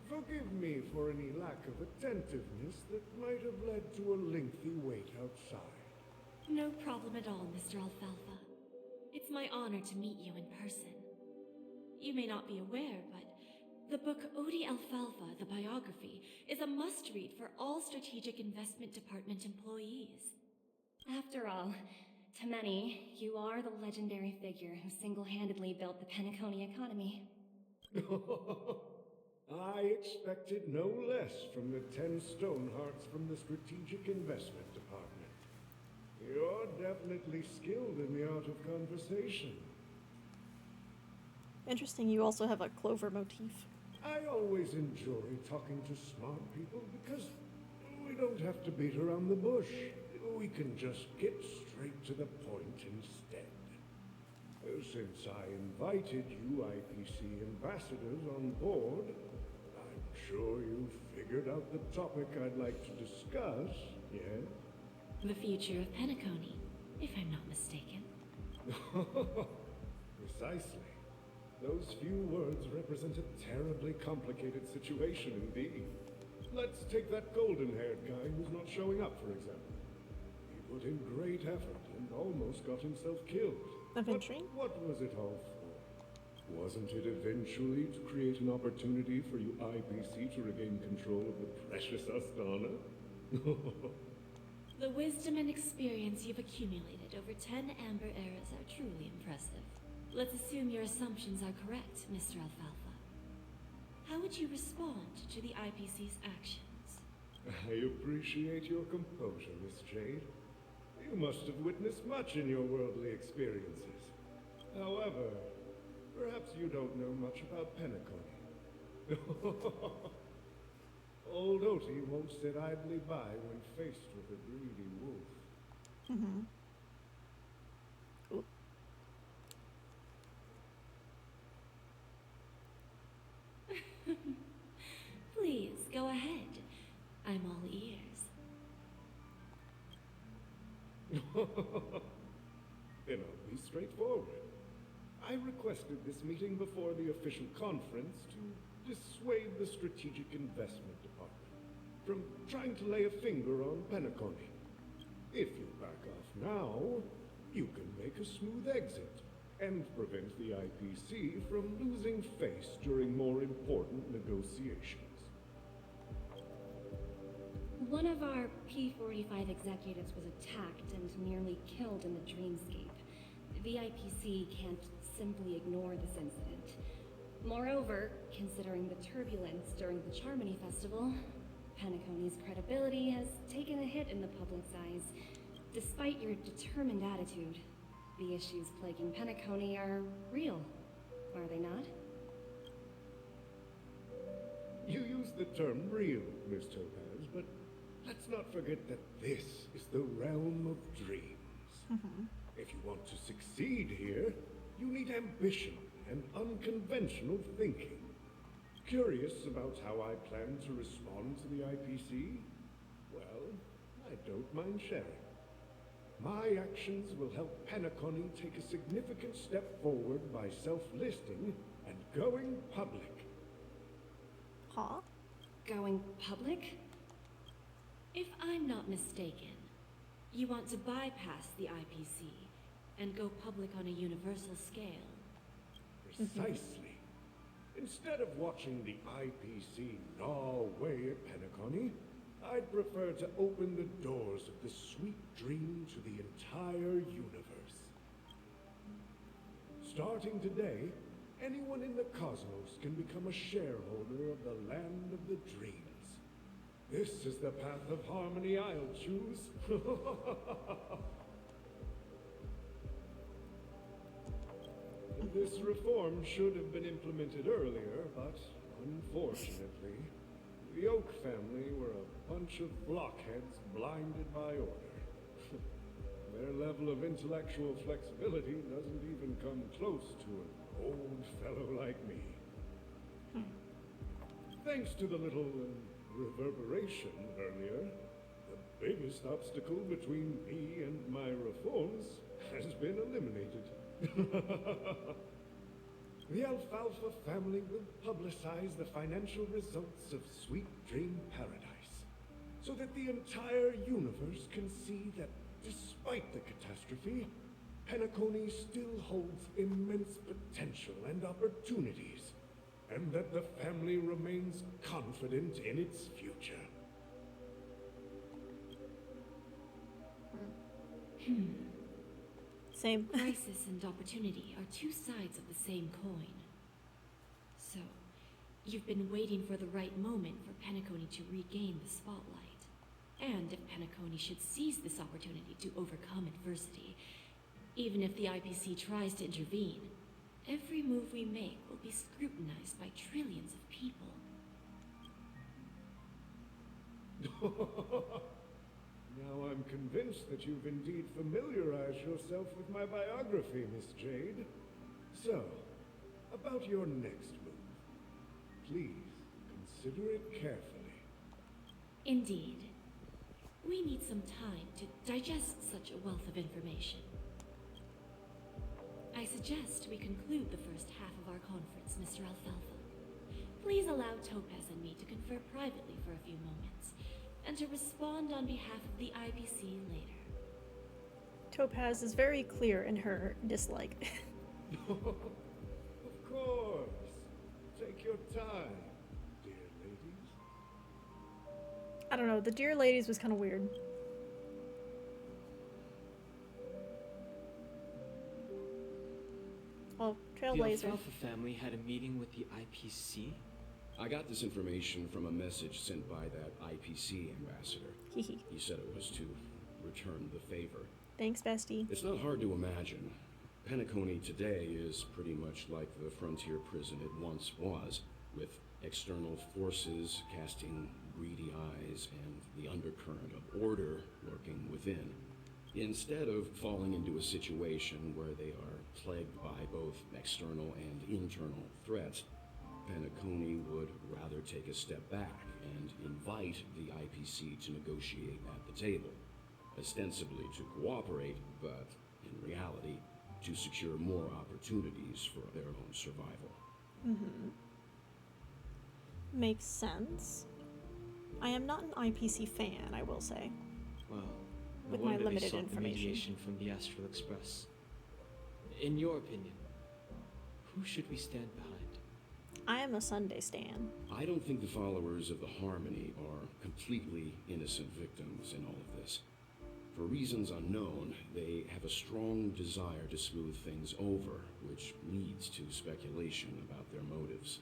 Forgive me for any lack of attentiveness that might have led to a lengthy wait outside. No problem at all, Mr. Alfalfa. It's my honor to meet you in person. You may not be aware, but the book Odie Alfalfa, the biography, is a must-read for all Strategic Investment Department employees. After all, to many, you are the legendary figure who single-handedly built the Penacony economy. I expected no less from the 10 Stonehearts from the Strategic Investment Department. You're definitely skilled in the art of conversation. Interesting, you also have a clover motif. I always enjoy talking to smart people because we don't have to beat around the bush. We can just get straight to the point instead. Since I invited you IPC ambassadors on board, I'm sure you've figured out the topic I'd like to discuss, yes? The future of Penacony, if I'm not mistaken. Precisely. Those few words represent a terribly complicated situation indeed. Let's take that golden-haired guy who's not showing up, for example. He put in great effort and almost got himself killed. Adventuring? What was it all for? Wasn't it eventually to create an opportunity for you IPC to regain control of the precious Astana? The wisdom and experience you've accumulated over 10 Amber Eras are truly impressive. Let's assume your assumptions are correct, Mr. Alfalfa. How would you respond to the IPC's actions? I appreciate your composure, Miss Jade. You must have witnessed much in your worldly experiences. However, perhaps you don't know much about Penacony. Old Oti won't sit idly by when faced with a greedy wolf. Mm-hmm. Please, go ahead. I'm all ears. Then I'll be straightforward. I requested this meeting before the official conference to dissuade the Strategic Investment Department from trying to lay a finger on Penacony. If you back off now, you can make a smooth exit and prevent the IPC from losing face during more important negotiations. One of our P-45 executives was attacked and nearly killed in the dreamscape. The IPC can't simply ignore this incident. Moreover, considering the turbulence during the Charmony Festival, Penacony's credibility has taken a hit in the public's eyes. Despite your determined attitude, the issues plaguing Penacony are real, are they not? You use the term real, Miss Topaz, but let's not forget that this is the realm of dreams. If you want to succeed here, you need ambition and unconventional thinking. Curious about how I plan to respond to the IPC? Well, I don't mind sharing. My actions will help Penacony take a significant step forward by self-listing and going public. Huh? Going public? If I'm not mistaken, you want to bypass the IPC and go public on a universal scale. Precisely. Instead of watching the IPC gnaw away at Penacony, I'd prefer to open the doors of the sweet dream to the entire universe. Starting today, anyone in the cosmos can become a shareholder of the land of the dreams. This is the path of harmony I'll choose. This reform should have been implemented earlier, but unfortunately, the Oak family were a bunch of blockheads blinded by order. Their level of intellectual flexibility doesn't even come close to an old fellow like me. Thanks to the little reverberation earlier, the biggest obstacle between me and my reforms has been eliminated. The Alfalfa family will publicize the financial results of Sweet Dream Paradise, so that the entire universe can see that despite the catastrophe, Penacony still holds immense potential and opportunities, and that the family remains confident in its future. Same. Crisis and opportunity are two sides of the same coin. So, you've been waiting for the right moment for Penacony to regain the spotlight. And if Penacony should seize this opportunity to overcome adversity, even if the IPC tries to intervene, every move we make will be scrutinized by trillions of people. Now I'm convinced that you've indeed familiarized yourself with my biography, Miss Jade. So, about your next move. Please, consider it carefully. Indeed. We need some time to digest such a wealth of information. I suggest we conclude the first half of our conference, Mr. Alfalfa. Please allow Topaz and me to confer privately for a few moments, and to respond on behalf of the IPC later. Topaz is very clear in her dislike. Of course. Take your time, dear ladies. I don't know, the dear ladies was kind of weird. Well, The Trailblazer. Alfalfa family had a meeting with the IPC? I got this information from a message sent by that IPC ambassador. Hehe. He said it was to return the favor. Thanks, bestie. It's not hard to imagine. Penacony today is pretty much like the frontier prison it once was, with external forces casting greedy eyes and the undercurrent of order lurking within. Instead of falling into a situation where they are plagued by both external and internal threats, Penacony would rather take a step back and invite the IPC to negotiate at the table, ostensibly to cooperate, but in reality, to secure more opportunities for their own survival. Makes sense. I am not an IPC fan, I will say. Well, no With my wonder they limited sought the information. mediation from the Astral Express. In your opinion, who should we stand behind? I am a Sunday stan. I don't think the followers of the Harmony are completely innocent victims in all of this. For reasons unknown, they have a strong desire to smooth things over, which leads to speculation about their motives.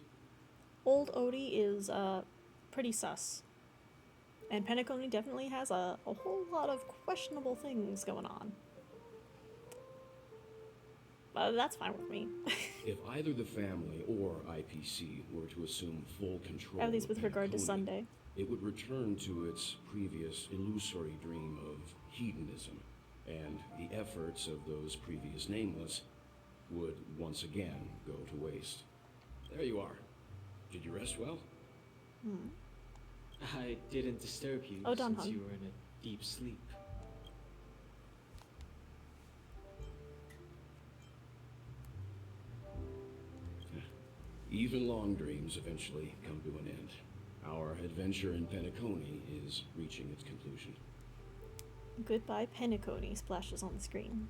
Old Odie is pretty sus. And Penacony definitely has a whole lot of questionable things going on. That's fine with me. If either the family or IPC were to assume full control At least with of regard to Penacony, Sunday. it would return to its previous illusory dream of hedonism, and the efforts of those previous nameless would once again go to waste. There you are. Did you rest well? I didn't disturb you Oh, Don since Hung. you were in a deep sleep. Even long dreams eventually come to an end. Our adventure in Penacony is reaching its conclusion. Goodbye Penacony splashes on the screen.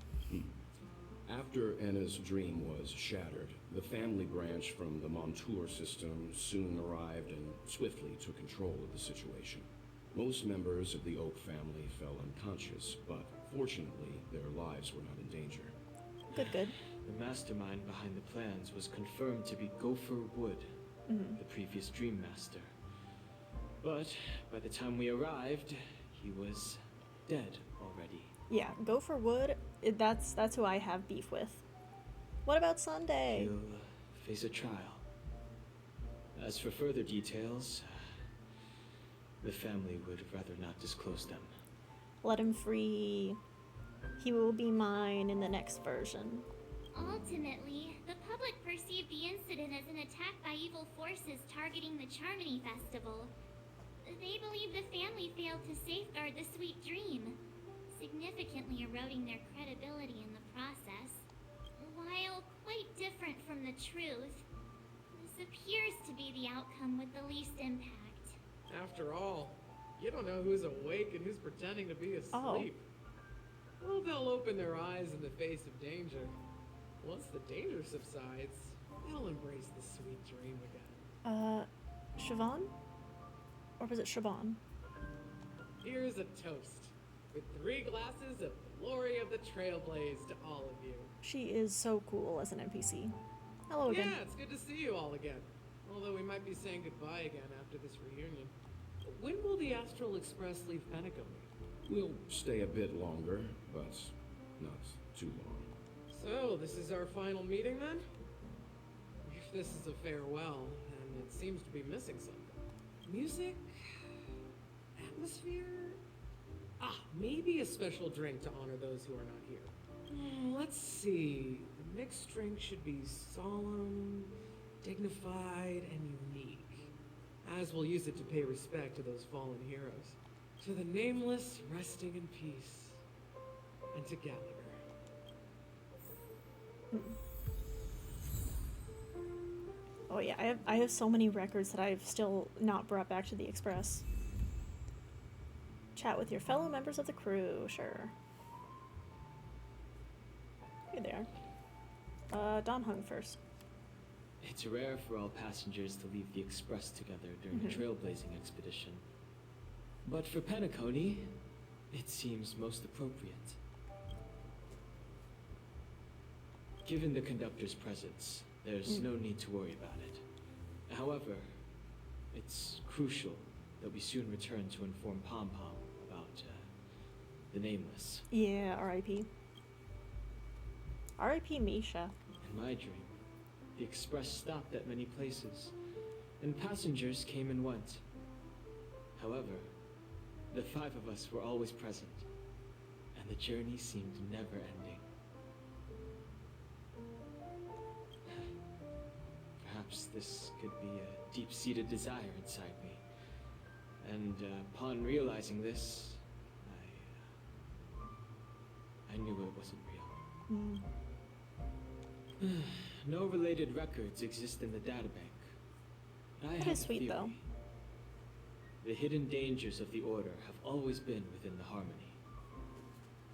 After Enna's dream was shattered, the family branch from the Montour system soon arrived and swiftly took control of the situation. Most members of the Oak family fell unconscious, but fortunately, their lives were not in danger. Good. The mastermind behind the plans was confirmed to be Gopher Wood, the previous Dream Master. But by the time we arrived, he was dead already. Yeah, Gopher Wood, that's who I have beef with. What about Sunday? He'll face a trial. As for further details, the family would rather not disclose them. Let him free. He will be mine in the next version. Ultimately, the public perceived the incident as an attack by evil forces targeting the Charmony Festival. They believe the family failed to safeguard the sweet dream, significantly eroding their credibility in the process. While quite different from the truth, this appears to be the outcome with the least impact. After all, you don't know who's awake and who's pretending to be asleep. Oh. Well, they'll open their eyes in the face of danger. Once the danger subsides, they'll embrace the sweet dream again. Siobhan? Or was it Siobhan? Here's a toast, with 3 glasses of the glory of the Trailblaze to all of you. She is so cool as an NPC. Hello again. Yeah, it's good to see you all again. Although we might be saying goodbye again after this reunion. When will the Astral Express leave Penacony? We'll stay a bit longer, but not too long. So, this is our final meeting then? If this is a farewell, then it seems to be missing something. Music? Atmosphere? Maybe a special drink to honor those who are not here. Let's see. The mixed drink should be solemn, dignified, and unique. As we'll use it to pay respect to those fallen heroes. To the nameless resting in peace. And to Gallagher. Oh yeah, I have so many records that I've still not brought back to the Express. Chat with your fellow members of the crew, sure. Here they are. Don Hung first. It's rare for all passengers to leave the Express together during a trailblazing expedition. But for Penacony, it seems most appropriate. Given the conductor's presence, there's no need to worry about it. However, it's crucial that we soon return to inform Pom Pom about the Nameless. Yeah, R.I.P. R.I.P. Misha. In my dream, the Express stopped at many places, and passengers came and went. However, the 5 of us were always present, and the journey seemed never ending. Perhaps this could be a deep-seated desire inside me. And upon realizing this, I knew it wasn't real. No related records exist in the databank. I That have is a sweet, theory. though. The hidden dangers of the Order have always been within the Harmony.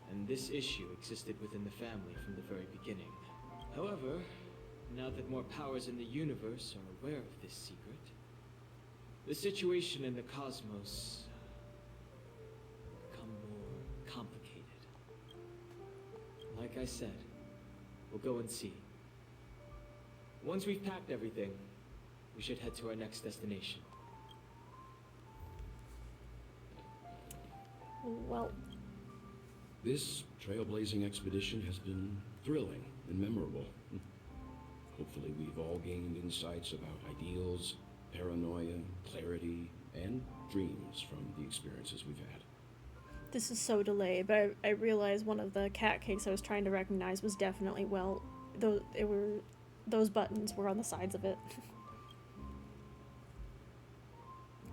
And this issue existed within the family from the very beginning. However, now that more powers in the universe are aware of this secret, the situation in the cosmos become more complicated. Like I said, we'll go and see. Once we've packed everything, we should head to our next destination. Well, This trailblazing expedition has been thrilling and memorable. Hopefully we've all gained insights about ideals, paranoia, clarity, and dreams from the experiences we've had. this is so delayed, but I realized one of the cat cakes I was trying to recognize was definitely Welt. Those buttons were on the sides of it.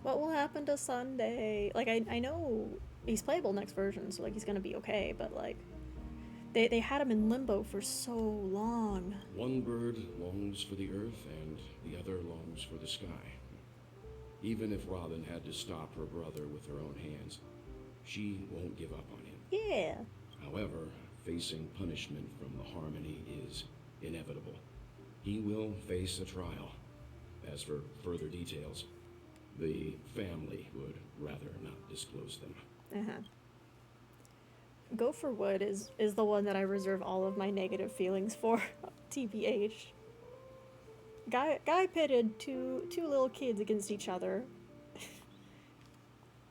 What will happen to Sunday? Like, I know he's playable next version, so like he's gonna be okay, but like they had him in limbo for so long. One bird longs for the earth and the other longs for the sky. Even if Robin had to stop her brother with her own hands, she won't give up on him. Yeah. However, facing punishment from the Harmony is inevitable. He will face a trial. As for further details, the family would rather not disclose them. Go for Wood is the one that I reserve all of my negative feelings for. TBH. Guy pitted two little kids against each other.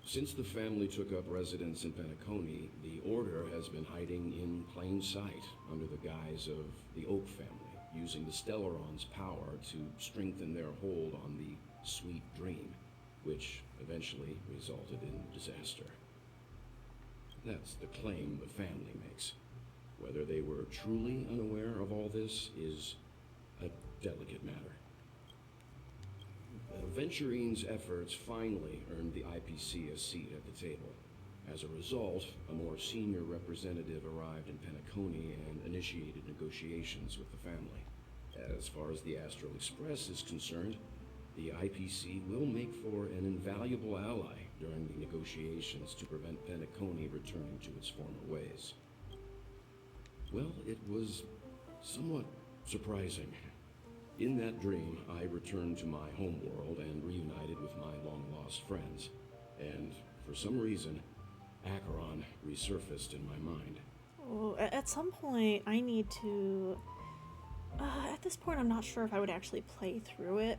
Since the family took up residence in Penacony, the Order has been hiding in plain sight under the guise of the Oak family, using the Stellaron's power to strengthen their hold on the Sweet Dream, which eventually resulted in disaster. That's the claim the family makes. Whether they were truly unaware of all this is a delicate matter. Venturine's efforts finally earned the IPC a seat at the table. As a result, a more senior representative arrived in Penacony and initiated negotiations with the family. As far as the Astral Express is concerned, the IPC will make for an invaluable ally during the negotiations to prevent Penacony returning to its former ways. Well, it was somewhat surprising. In that dream, I returned to my homeworld and reunited with my long-lost friends. And for some reason, Acheron resurfaced in my mind. Oh, at some point, I need to... at this point, I'm not sure if I would actually play through it,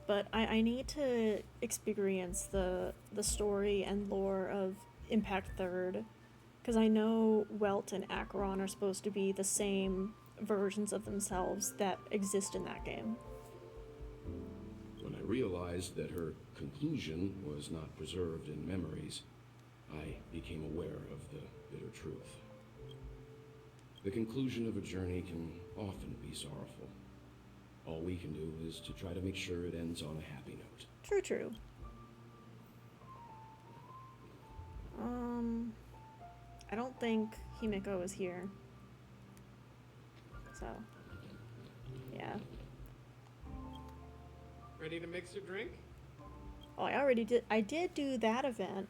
but I need to experience the story and lore of Impact Third, because I know Welt and Acheron are supposed to be the same versions of themselves that exist in that game. When I realized that her conclusion was not preserved in memories, I became aware of the bitter truth. The conclusion of a journey can often be sorrowful. All we can do is to try to make sure it ends on a happy note. True. I don't think Himiko is here. So, yeah. Ready to mix your drink? Oh, I did do that event.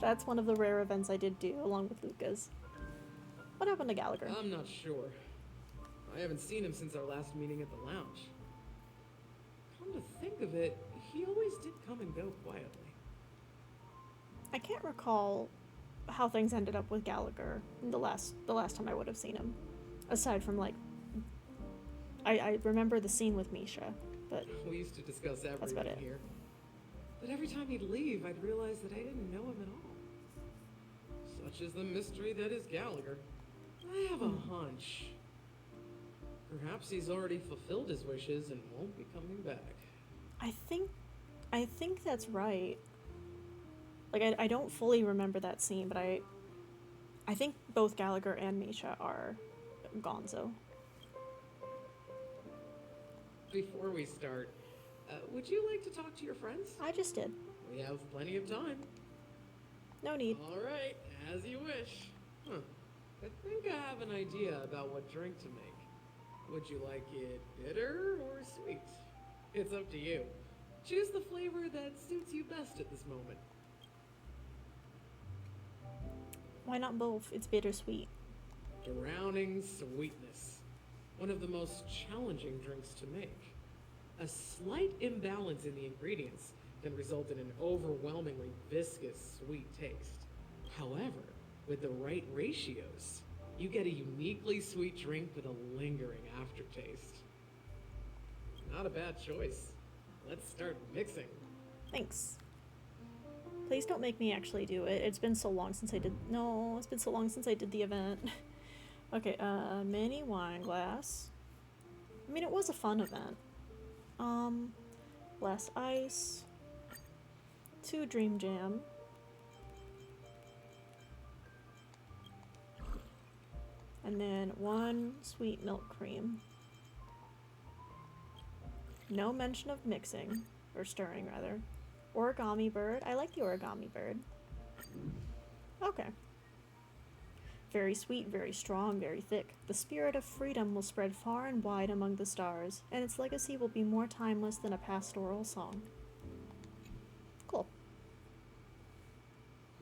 That's one of the rare events I did do, along with Lucas. What happened to Gallagher? I'm not sure. I haven't seen him since our last meeting at the lounge. Come to think of it, he always did come and go quietly. I can't recall how things ended up with Gallagher the last time I would have seen him. Aside from, like, I remember the scene with Misha, but we used to discuss that's about everything it. here. But every time he'd leave, I'd realize that I didn't know him at all. Such is the mystery that is Gallagher. I have a hunch. Perhaps he's already fulfilled his wishes and won't be coming back. I think that's right. Like, I don't fully remember that scene, but I think both Gallagher and Misha are gonzo. Before we start, would you like to talk to your friends? I just did. We have plenty of time. No need. All right, as you wish. I think I have an idea about what drink to make. Would you like it bitter or sweet? It's up to you. Choose the flavor that suits you best at this moment. Why not both? It's bittersweet. Drowning sweetness. One of the most challenging drinks to make. A slight imbalance in the ingredients can result in an overwhelmingly viscous, sweet taste. However, with the right ratios, you get a uniquely sweet drink with a lingering aftertaste. Not a bad choice. Let's start mixing. Thanks. Please don't make me actually do it. It's been so long since I did. No, it's been so long since I did the event. Okay, mini wine glass. I mean, it was a fun event. Less ice. 2 Dream Jam. And then 1 sweet milk cream. No mention of mixing, or stirring rather. Origami bird. I like the origami bird. Okay. Very sweet, very strong, very thick. The spirit of freedom will spread far and wide among the stars, and its legacy will be more timeless than a pastoral song. Cool.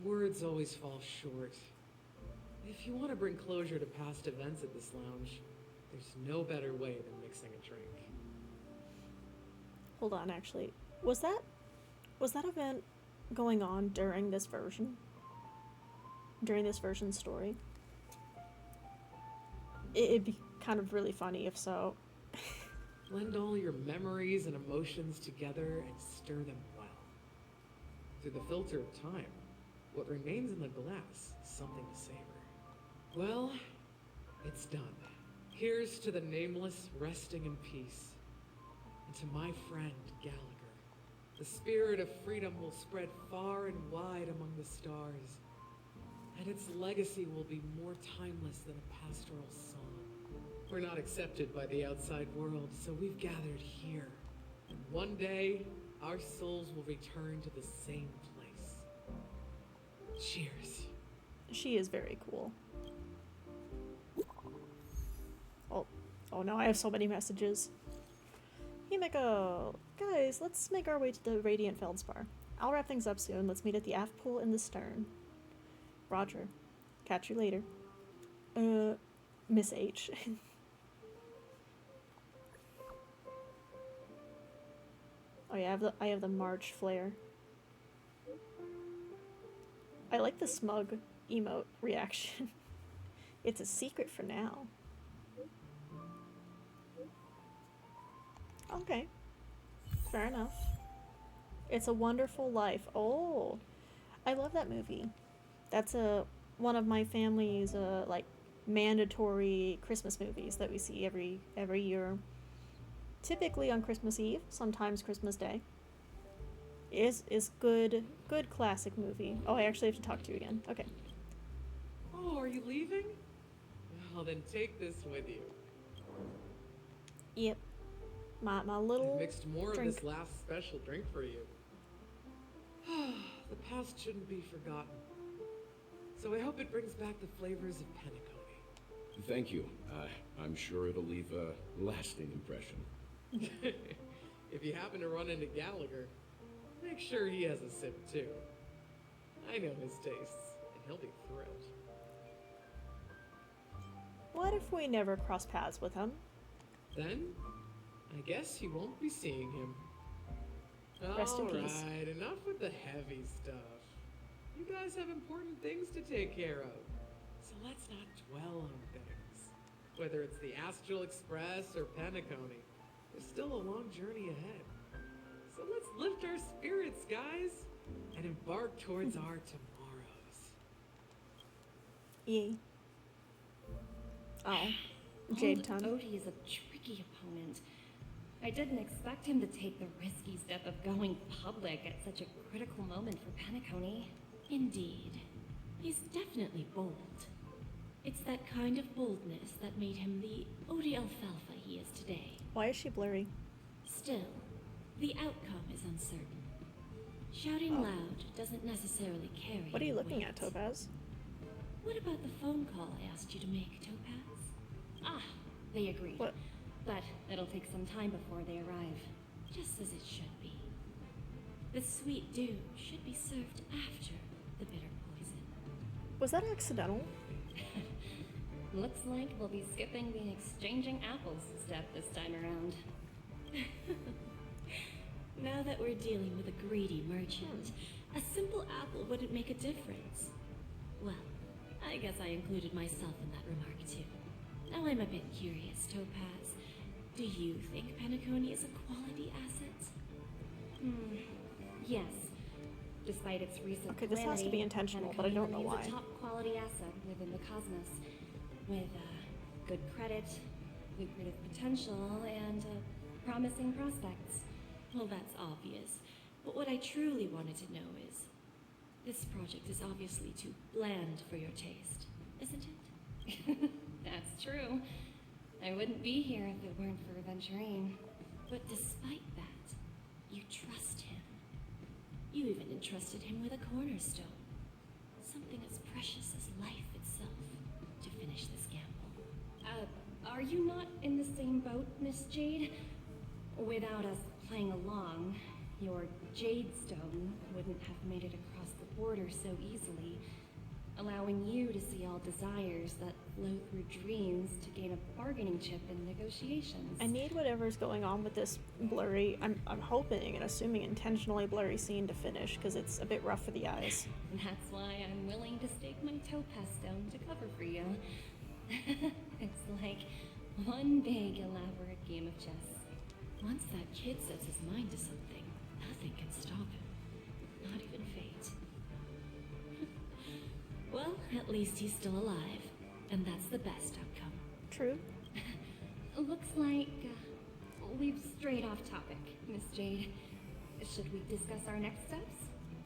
Words always fall short. If you want to bring closure to past events at this lounge, there's no better way than mixing a drink. Hold on, actually. Was that event going on during this version? During this version's story? It'd be kind of really funny if so. Blend all your memories and emotions together and stir them well. Through the filter of time, what remains in the glass is something to savor. Well, it's done. Here's to the nameless resting in peace. And to my friend, Gallagher. The spirit of freedom will spread far and wide among the stars. And its legacy will be more timeless than a pastoral song. We're not accepted by the outside world, so we've gathered here. And one day, our souls will return to the same place. Cheers. She is very cool. Oh no, I have so many messages. Himeko! Guys, let's make our way to the Radiant Feldspar. I'll wrap things up soon. Let's meet at the aft pool in the stern. Roger. Catch you later. Miss H. Oh yeah, I have the March flare. I like the smug emote reaction. It's a secret for now. Okay. Fair enough. It's a Wonderful Life. Oh, I love that movie. That's one of my family's like mandatory Christmas movies that we see every year. Typically on Christmas Eve, sometimes Christmas Day. Is good classic movie. Oh, I actually have to talk to you again. Okay. Oh, are you leaving? Well, then take this with you. Yep. My little I mixed more drink. of this last special drink for you. The past shouldn't be forgotten. So I hope it brings back the flavors of Penacony. Thank you. I'm sure it'll leave a lasting impression. If you happen to run into Gallagher, make sure he has a sip too. I know his tastes, and he'll be thrilled. What if we never cross paths with him? Then, I guess you won't be seeing him. Rest in peace. Alright, enough with the heavy stuff. You guys have important things to take care of. So let's not dwell on things. Whether it's the Astral Express or Penacony, there's still a long journey ahead. So let's lift our spirits, guys, and embark towards our tomorrows. Yay. Oh. Jade Ton. Odie is a tricky opponent. I didn't expect him to take the risky step of going public at such a critical moment for Penacony. Indeed. He's definitely bold. It's that kind of boldness that made him the Odie Alfalfa he is today. Why is she blurry? Still, the outcome is uncertain. Shouting loud doesn't necessarily carry What are you any looking weight. at, Topaz? What about the phone call I asked you to make, Topaz? Ah, they agreed. What? But it'll take some time before they arrive. Just as it should be. The sweet dew should be served after the bitter poison. Was that accidental? Looks like we'll be skipping the exchanging apples step this time around. Now that we're dealing with a greedy merchant, a simple apple wouldn't make a difference. Well, I guess I included myself in that remark too. Now I'm a bit curious, Topaz. Do you think Penacony is a quality asset? Yes. Despite its recent Okay, this has to be intentional, but I don't know why. It's a top quality asset within the cosmos, with good credit, lucrative potential, and promising prospects. Well, that's obvious. But what I truly wanted to know is, this project is obviously too bland for your taste, isn't it? That's true. I wouldn't be here if it weren't for Aventurine. But despite that, you trust him. You even entrusted him with a cornerstone. Something as precious as life itself, to finish this gamble. Are you not in the same boat, Miss Jade? Without us playing along, your Jade Stone wouldn't have made it across the border so easily, allowing you to see all desires that flow through dreams to gain a bargaining chip in negotiations. I need whatever's going on with this blurry, I'm hoping and assuming intentionally blurry scene to finish, because it's a bit rough for the eyes. That's why I'm willing to stake my topaz stone to cover for you. It's like one big elaborate game of chess. Once that kid sets his mind to something, nothing can stop him. Not even fate. Well, at least he's still alive, and that's the best outcome. True. Looks like we've strayed off topic, Miss Jade. Should we discuss our next steps?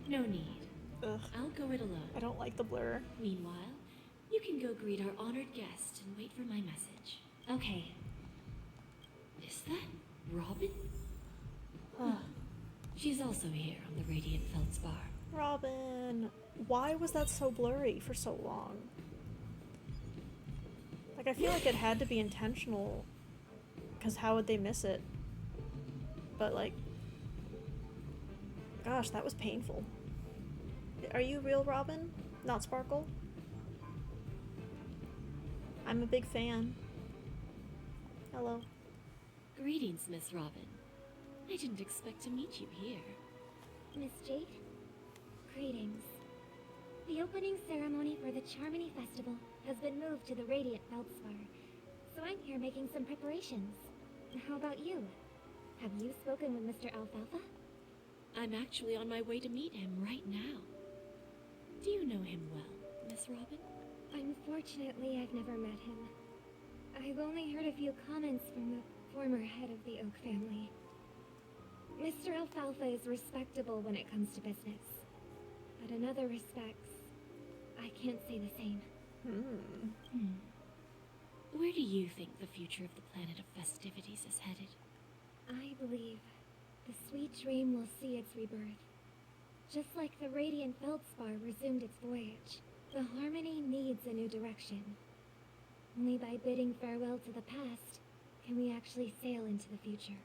No need. Ugh. I'll go it alone. I don't like the blur. Meanwhile, you can go greet our honored guest and wait for my message. Okay. Is that Robin? She's also here on the Radiant Feldspar. Robin! Why was that so blurry for so long? Like, I feel like it had to be intentional, because how would they miss it? But, like, gosh, that was painful. Are you real Robin? Not Sparkle? I'm a big fan. Hello. Greetings, Miss Robin. I didn't expect to meet you here. Miss Jade, greetings. The opening ceremony for the Charmony Festival has been moved to the Radiant Feldspar, so I'm here making some preparations. How about you? Have you spoken with Mr. Alfalfa? I'm actually on my way to meet him right now. Do you know him well, Miss Robin? Unfortunately, I've never met him. I've only heard a few comments from the former head of the Oak family. Mr. Alfalfa is respectable when it comes to business, but in other respects, I can't say the same. Where do you think the future of the planet of festivities is headed? I believe the sweet dream will see its rebirth. Just like the Radiant Feldspar resumed its voyage, the Harmony needs a new direction. Only by bidding farewell to the past can we actually sail into the future.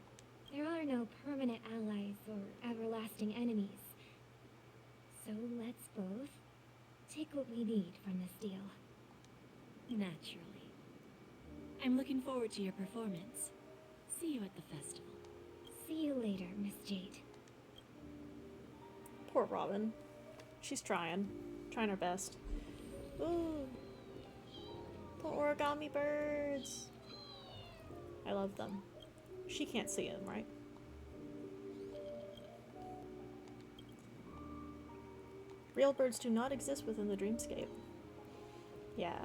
There are no permanent allies or everlasting enemies. So let's both take what we need from this deal. Naturally. I'm looking forward to your performance. See you at the festival. See you later, Miss Jade. Poor Robin. She's trying her best. Ooh. The origami birds. I love them. She can't see them, right? Real birds do not exist within the dreamscape. Yeah,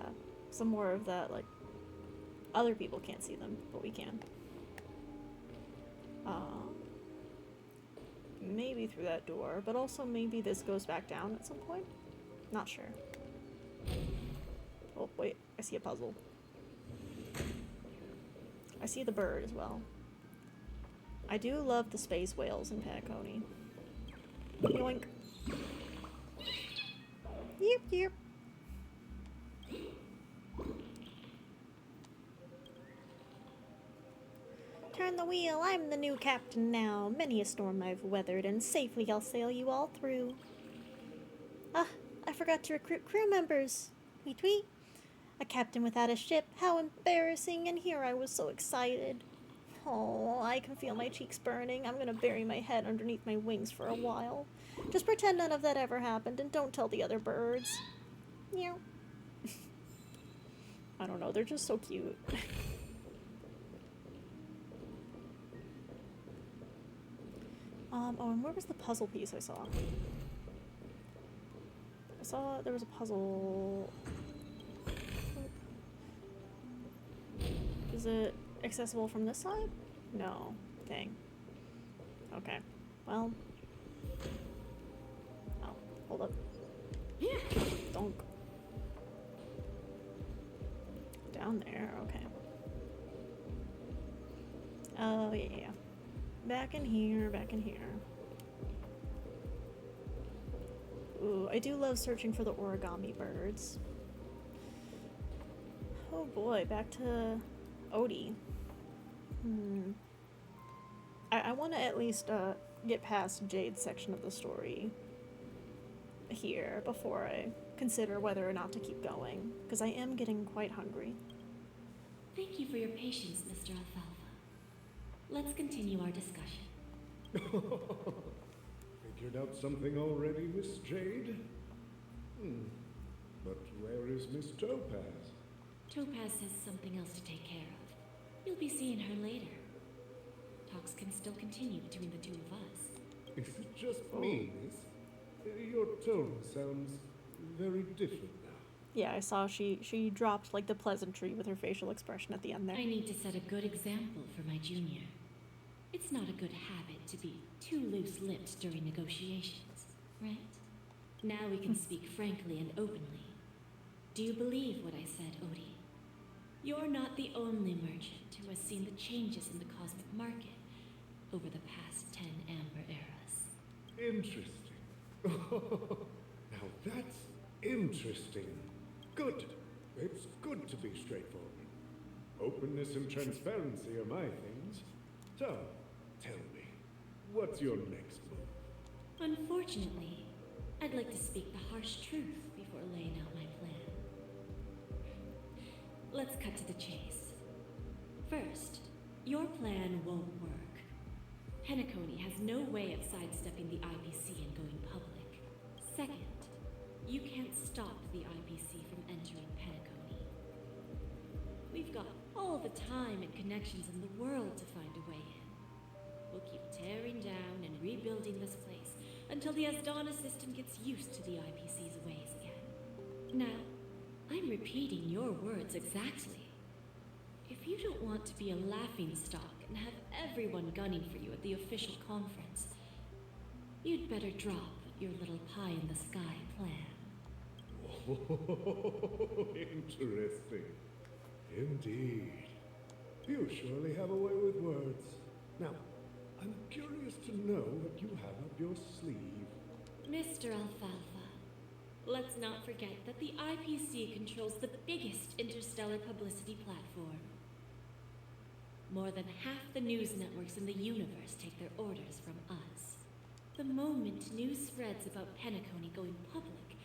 some more of that, like, other people can't see them, but we can. Maybe through that door, but also maybe this goes back down at some point? Not sure. Oh, wait, I see a puzzle. I see the bird as well. I do love the space whales in Penacony. Yoink. Yep, yep. Turn the wheel, I'm the new captain now. Many a storm I've weathered, and safely I'll sail you all through. Ah, I forgot to recruit crew members. Tweet tweet. A captain without a ship. How embarrassing. And here I was so excited. Oh, I can feel my cheeks burning. I'm gonna bury my head underneath my wings for a while. Just pretend none of that ever happened and don't tell the other birds. Meow. I don't know, they're just so cute. Oh, and where was the puzzle piece I saw? I saw there was a puzzle. Is it accessible from this side? No. Dang. Okay. Well. Oh, hold up. Donk. Down there, okay. Oh, yeah. Back in here, back in here. Ooh, I do love searching for the origami birds. Oh boy, back to Odie. I want to at least get past Jade's section of the story here before I consider whether or not to keep going, because I am getting quite hungry. Thank you for your patience, Mr. Alfalfa. Let's continue our discussion. Figured out something already, Miss Jade? But where is Miss Topaz? Topaz has something else to take care of. You'll be seeing her later. Talks can still continue between the two of us. Is it just me, miss? Your tone sounds very different now. Yeah, I saw she dropped like the pleasantry with her facial expression at the end there. I need to set a good example for my junior. It's not a good habit to be too loose-lipped during negotiations, right? Now we can speak frankly and openly. Do you believe what I said, Odie? You're not the only merchant who has seen the changes in the cosmic market over the past 10 Amber eras. Interesting. Now that's interesting. Good. It's good to be straightforward. Openness and transparency are my things. So, tell me, what's your next move? Unfortunately, I'd like to speak the harsh truth before laying out my plan. Let's cut to the chase. First, your plan won't work. Penacony has no way of sidestepping the IPC and going public. Second, you can't stop the IPC from entering Penacony. We've got all the time and connections in the world to find a way in. We'll keep tearing down and rebuilding this place until the Asdana system gets used to the IPC's ways again. Now, I'm repeating your words exactly. If you don't want to be a laughingstock and have everyone gunning for you at the official conference, you'd better drop your little pie-in-the-sky plan. Interesting. Indeed. You surely have a way with words. Now, I'm curious to know what you have up your sleeve. Mr. Alfalfa, let's not forget that the IPC controls the biggest interstellar publicity platform. More than half the news networks in the universe take their orders from us. The moment news spreads about Penacony going public,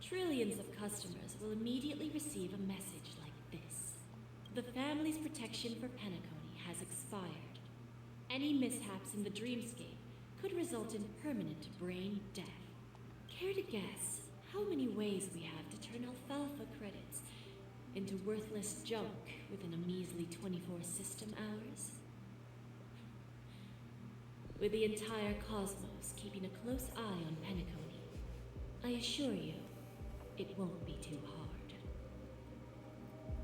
trillions of customers will immediately receive a message like this. The family's protection for Penacony has expired. Any mishaps in the dreamscape could result in permanent brain death. Care to guess how many ways we have to turn Alfalfa credits into worthless junk within a measly 24 system hours? With the entire cosmos keeping a close eye on Penacony, I assure you, it won't be too hard.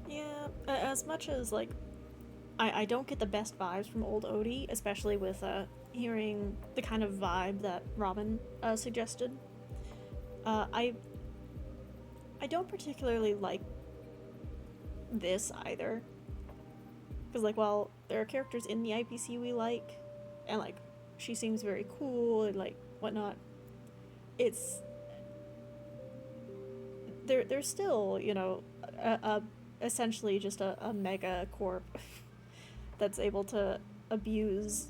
Yeah, as much as, like, I don't get the best vibes from old Odie, especially with hearing the kind of vibe that Robin suggested. I don't particularly like this either. Because, like, while there are characters in the IPC we like, and, like, she seems very cool and, like, whatnot, it's... There's still, you know, essentially just a mega corp that's able to abuse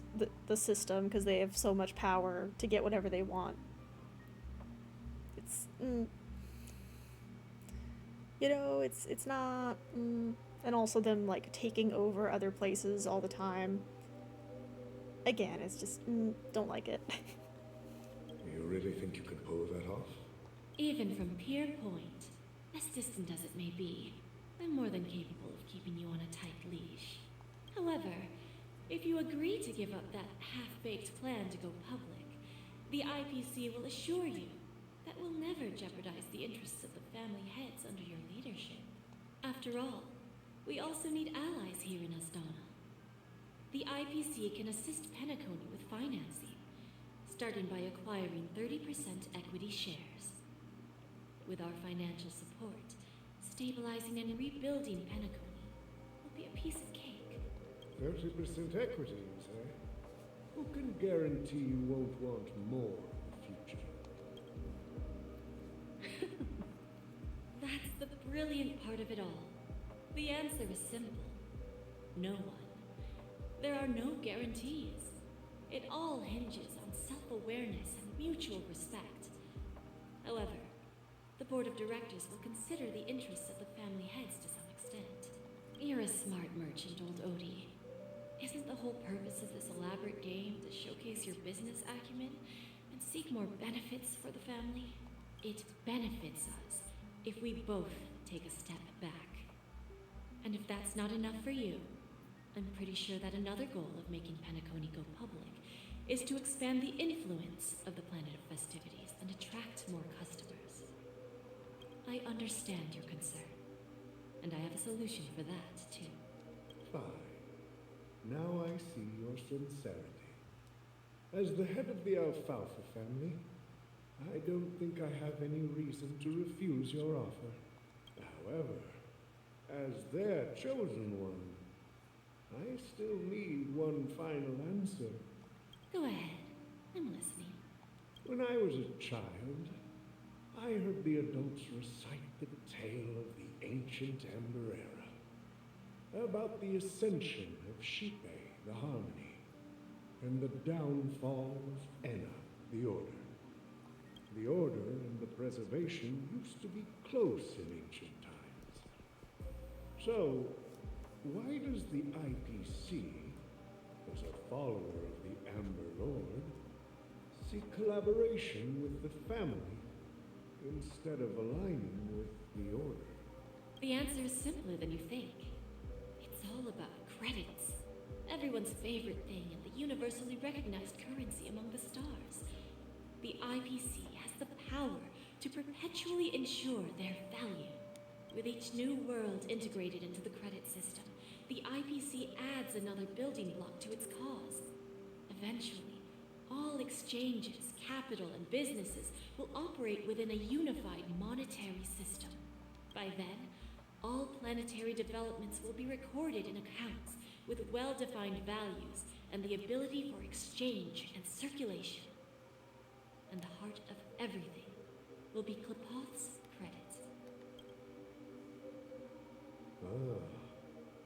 the system because they have so much power to get whatever they want. It's... You know, it's not, and also them like taking over other places all the time. Again, it's just don't like it. You really think you can pull that off? Even from Pier Point, as distant as it may be, I'm more than capable of keeping you on a tight leash. However, if you agree to give up that half-baked plan to go public, the IPC will assure you that we'll never jeopardize the interests of the family heads under your leadership. After all, we also need allies here in Asdana. The IPC can assist Penacony with financing, starting by acquiring 30% equity shares. With our financial support, stabilizing and rebuilding Penacony will be a piece of cake. 30% equity, you say? Who can guarantee you won't want more in the future? That's the brilliant part of it all. The answer is simple. No one. There are no guarantees. It all hinges on self-awareness and mutual respect. However, the board of directors will consider the interests of the family heads to some extent. You're a smart merchant, old Odie. Isn't the whole purpose of this elaborate game to showcase your business acumen and seek more benefits for the family? It benefits us if we both take a step back. And if that's not enough for you, I'm pretty sure that another goal of making Penacony go public is to expand the influence of the Planet of Festivities and attract more customers. I understand your concern, and I have a solution for that, too. Fine. Now I see your sincerity. As the head of the Alfalfa family, I don't think I have any reason to refuse your offer. However, as their chosen one, I still need one final answer. Go ahead. I'm listening. When I was a child, I heard the adults recite the tale of the ancient Amber Era, about the ascension of Shipe, the Harmony, and the downfall of Enna, the Order. The Order and the Preservation used to be close in ancient times. So, why does the IPC, as a follower of the Amber Lord, seek collaboration with the family instead of aligning with the Order? The answer is simpler than you think. It's all about credits. Everyone's favorite thing and the universally recognized currency among the stars. The IPC has the power to perpetually ensure their value. With each new world integrated into the credit system, the IPC adds another building block to its cause. Eventually, all exchanges, capital, and businesses will operate within a unified monetary system. By then, all planetary developments will be recorded in accounts with well-defined values and the ability for exchange and circulation. And the heart of everything will be Klepoth's credit.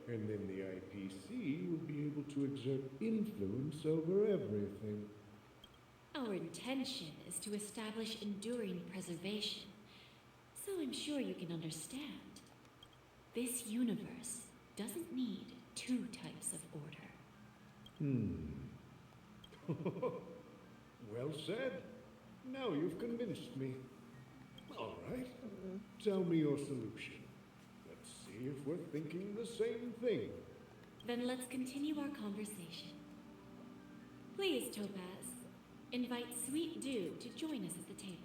And then the IPC will be able to exert influence over everything. Our intention is to establish enduring preservation, so I'm sure you can understand. This universe doesn't need two types of order. Well said. Now you've convinced me. All right. Tell me your solution. Let's see if we're thinking the same thing. Then let's continue our conversation. Please, Topaz, invite Sweet Dew to join us at the table.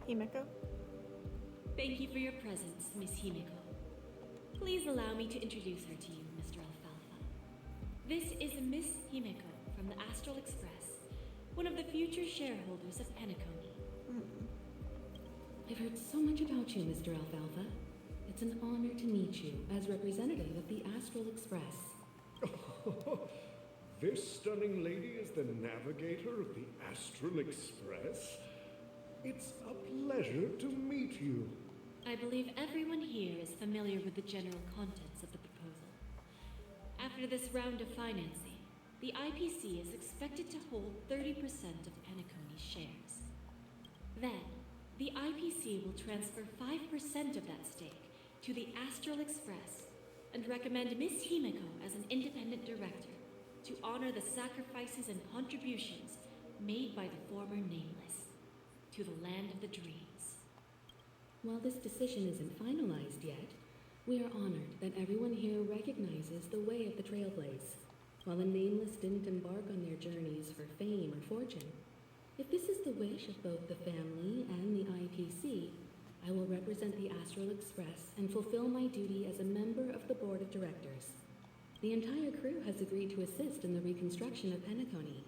Himeko? Thank you for your presence, Miss Himeko. Please allow me to introduce her to you, Mr. Alfalfa. This is Miss Himeko from the Astral Express, one of the future shareholders of Penacony. I've heard so much about you, Mr. Alfalfa. It's an honor to meet you as representative of the Astral Express. This stunning lady is the navigator of the Astral Express? It's a pleasure to meet you. I believe everyone here is familiar with the general contents of the proposal. After this round of financing, the IPC is expected to hold 30% of Penacony's shares. Then, the IPC will transfer 5% of that stake to the Astral Express and recommend Miss Himiko as an independent director to honor the sacrifices and contributions made by the former Nameless to the land of the dreams. While this decision isn't finalized yet, we are honored that everyone here recognizes the way of the Trailblaze. While the Nameless didn't embark on their journeys for fame or fortune, if this is the wish of both the family and the IPC, I will represent the Astral Express and fulfill my duty as a member of the board of directors. The entire crew has agreed to assist in the reconstruction of Penacony.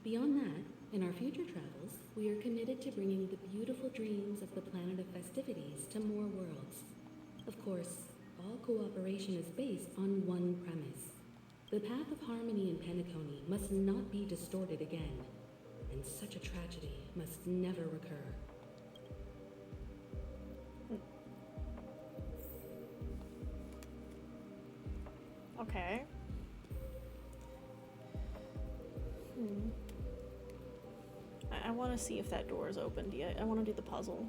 Beyond that, in our future travels, we are committed to bringing the beautiful dreams of the planet of festivities to more worlds. Of course, all cooperation is based on one premise. The path of harmony in Penacony must not be distorted again, and such a tragedy must never recur. Okay. I want to see if that door is opened yet. I want to do the puzzle.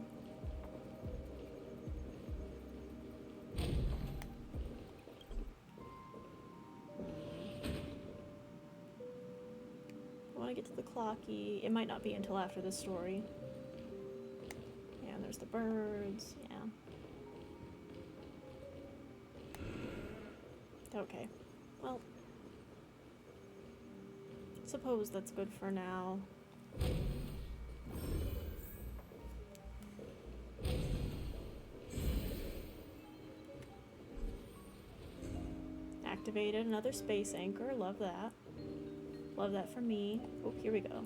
I want to get to the clocky. It might not be until after this story. Yeah, and there's the birds. Yeah. Okay. Well, suppose that's good for now. Activated another space anchor. Love that. Love that for me. Oh, here we go.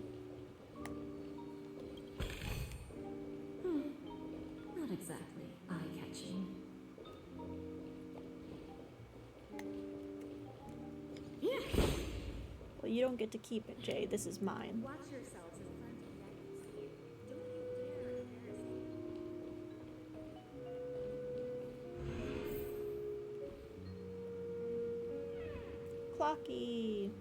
Not exactly eye-catching. Well, you don't get to keep it, Jade. This is mine. Watch yourselves in front of the IPC. Don't you dare embarrass me. Clocky!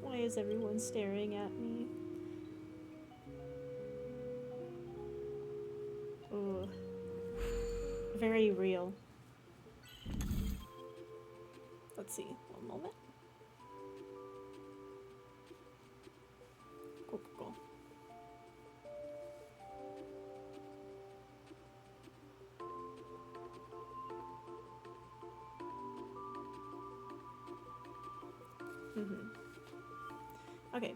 Why is everyone staring at me? Ooh. Very real. Let's see. One moment. Cool. Okay.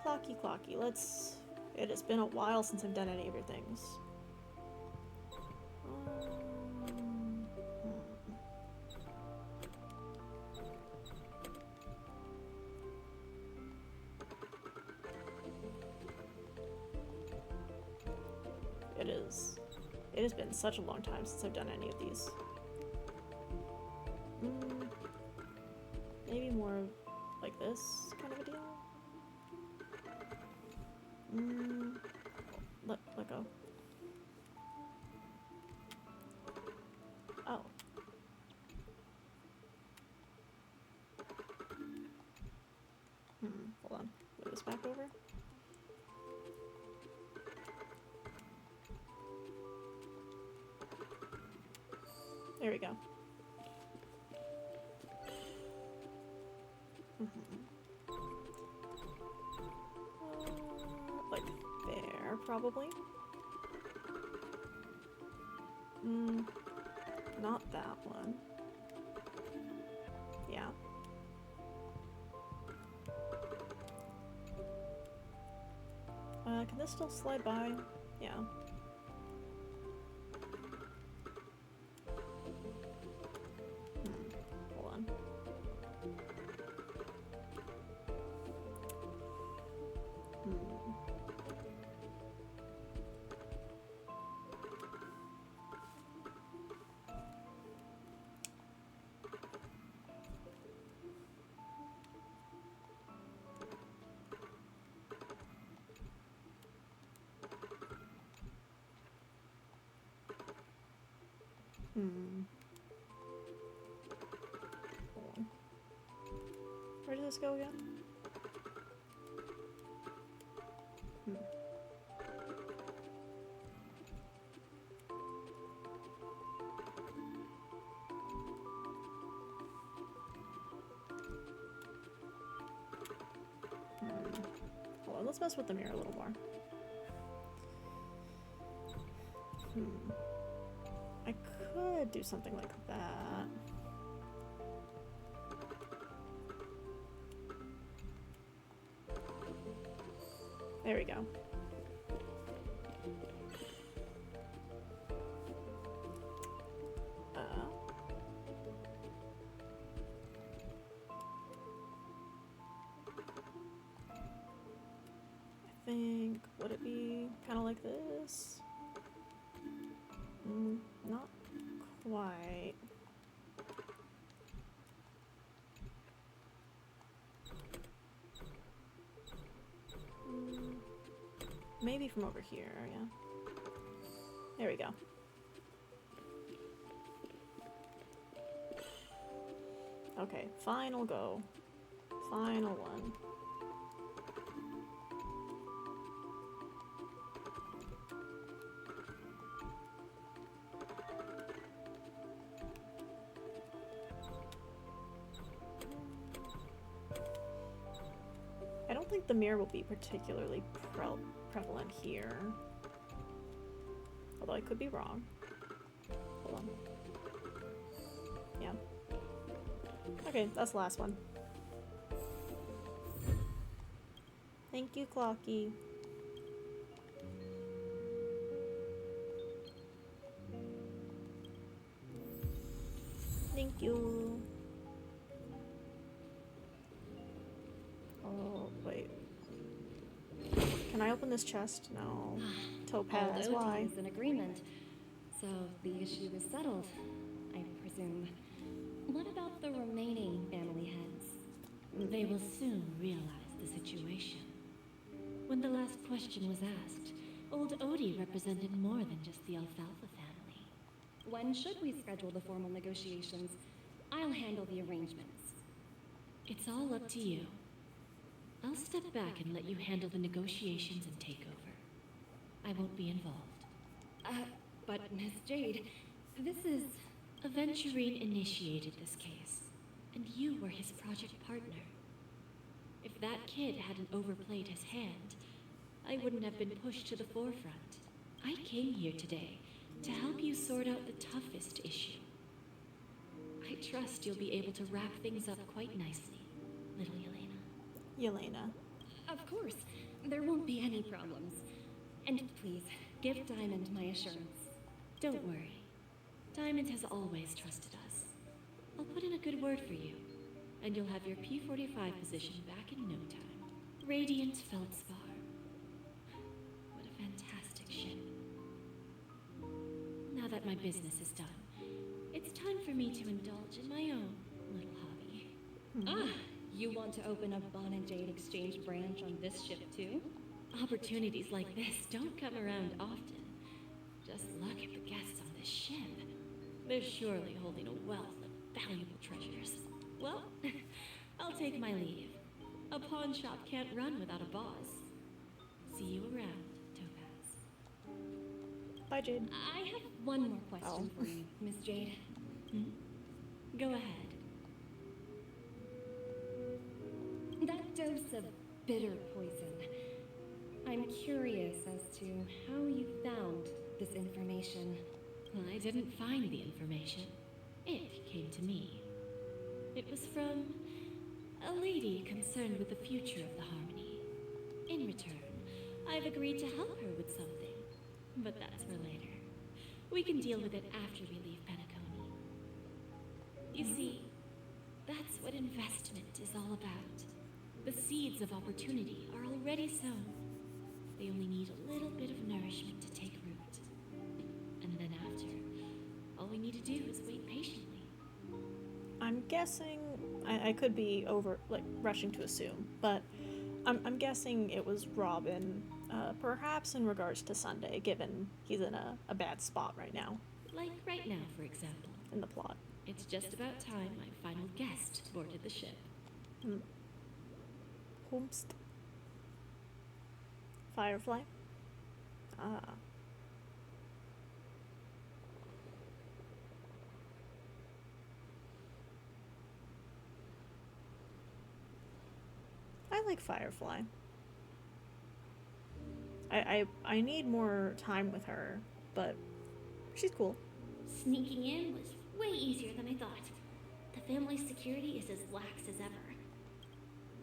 Clocky. Let's... It has been a while since I've done any of your things. It has been such a long time since I've done any of these. Maybe more like this kind of a deal. Let go. Oh. Hold on. Move this back over. There we go. Like there, probably. Not that one. Yeah. Can this still slide by? Yeah. Hold on. Hold on. did this go again? Hold on, let's mess with the mirror a little more. I could do something like that. There we go. I think, would it be kind of like this? Not quite. Maybe from over here, yeah. There we go. Okay, final go. Final one. I don't think the mirror will be particularly prevalent here. Although I could be wrong. Hold on. Yeah. Okay, that's the last one. Thank you, Clocky. Thank you. Oh, wait. Can I open this chest? No. Topaz, why? is in agreement, so the issue is settled, I presume. What about the remaining family heads? They will soon realize the situation. When the last question was asked, old Odie represented more than just the Alfalfa family. When should we schedule the formal negotiations? I'll handle the arrangements. It's all up to you. I'll step back and let you handle the negotiations and take over. I won't be involved. But Miss Jade, this is... Aventurine initiated this case, and you were his project partner. If that kid hadn't overplayed his hand, I wouldn't have been pushed to the forefront. I came here today to help you sort out the toughest issue. I trust you'll be able to wrap things up quite nicely, little Yelena. Yelena. Of course, there won't be any problems. And please, give Diamond my assurance. Don't worry. Diamond has always trusted us. I'll put in a good word for you, and you'll have your P-45 position back in no time. Radiant Feldspar. What a fantastic ship. Now that my business is done, it's time for me to indulge in my own little hobby. You want to open a Bon and Jade exchange branch on this ship too? Opportunities like this don't come around often. Just look at the guests on this ship. They're surely holding a wealth of valuable treasures. Well, I'll take my leave. A pawn shop can't run without a boss. See you around, Topaz. Bye, Jade. I have one more question for you, Miss Jade. Go ahead. That dose of bitter poison. I'm curious as to how you found this information. Well, I didn't find the information. It came to me. It was from a lady concerned with the future of the Harmony. In return, I've agreed to help her with something. But that's for later. We can deal with it after we leave Penacony. You see, that's what investment is all about. The seeds of opportunity are already sown. They only need a little bit of nourishment to take root. And then after, all we need to do is wait patiently. I'm guessing, I could be rushing to assume, but I'm guessing it was Robin, perhaps in regards to Sunday, given he's in a bad spot right now. Like right now, for example. In the plot. It's just about time my final guest boarded the ship. Whoomst. Firefly. Ah. I like Firefly. I need more time with her, but she's cool. Sneaking in was way easier than I thought. The family's security is as lax as ever.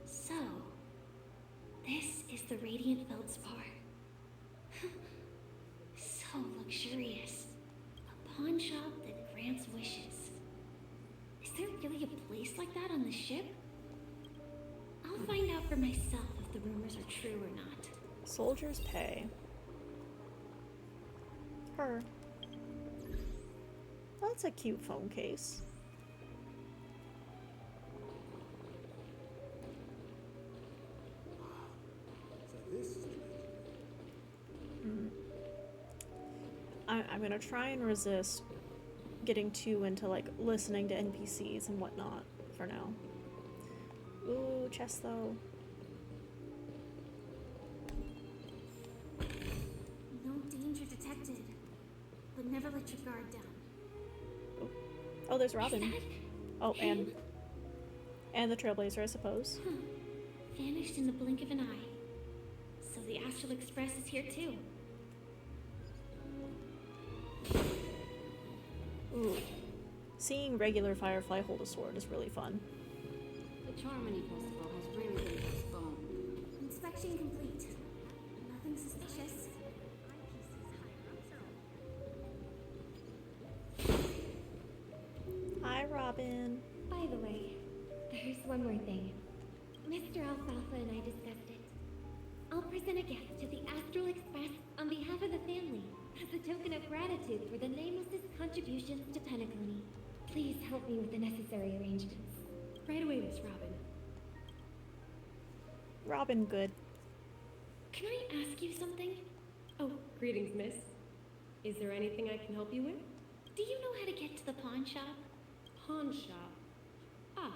So, this is the Radiant Feldspar. So luxurious. A pawn shop that grants wishes. Is there really a place like that on the ship? I'll find out for myself if the rumors are true or not. Soldier's pay. Her. That's a cute phone case. I'm gonna try and resist getting too into like listening to NPCs and whatnot for now. Ooh, chest though. No danger detected, but never let your guard down. Oh, there's Robin. Oh, and the Trailblazer, I suppose. Huh. Vanished in the blink of an eye. So the Astral Express is here too. Ooh. Seeing regular Firefly hold a sword is really fun. The Charmony Festival has really been postponed. Inspection complete. Nothing suspicious. Hi, Robin. By the way, there's one more thing. Mr. Alfalfa and I discussed it. I'll present a gift to the Astral Express on behalf of the family as a token of gratitude for the Nameless's contributions to Penacony. Please help me with the necessary arrangements. Right away, Miss Robin. Robin good. Can I ask you something? Oh, greetings, miss. Is there anything I can help you with? Do you know how to get to the pawn shop? Pawn shop? Ah,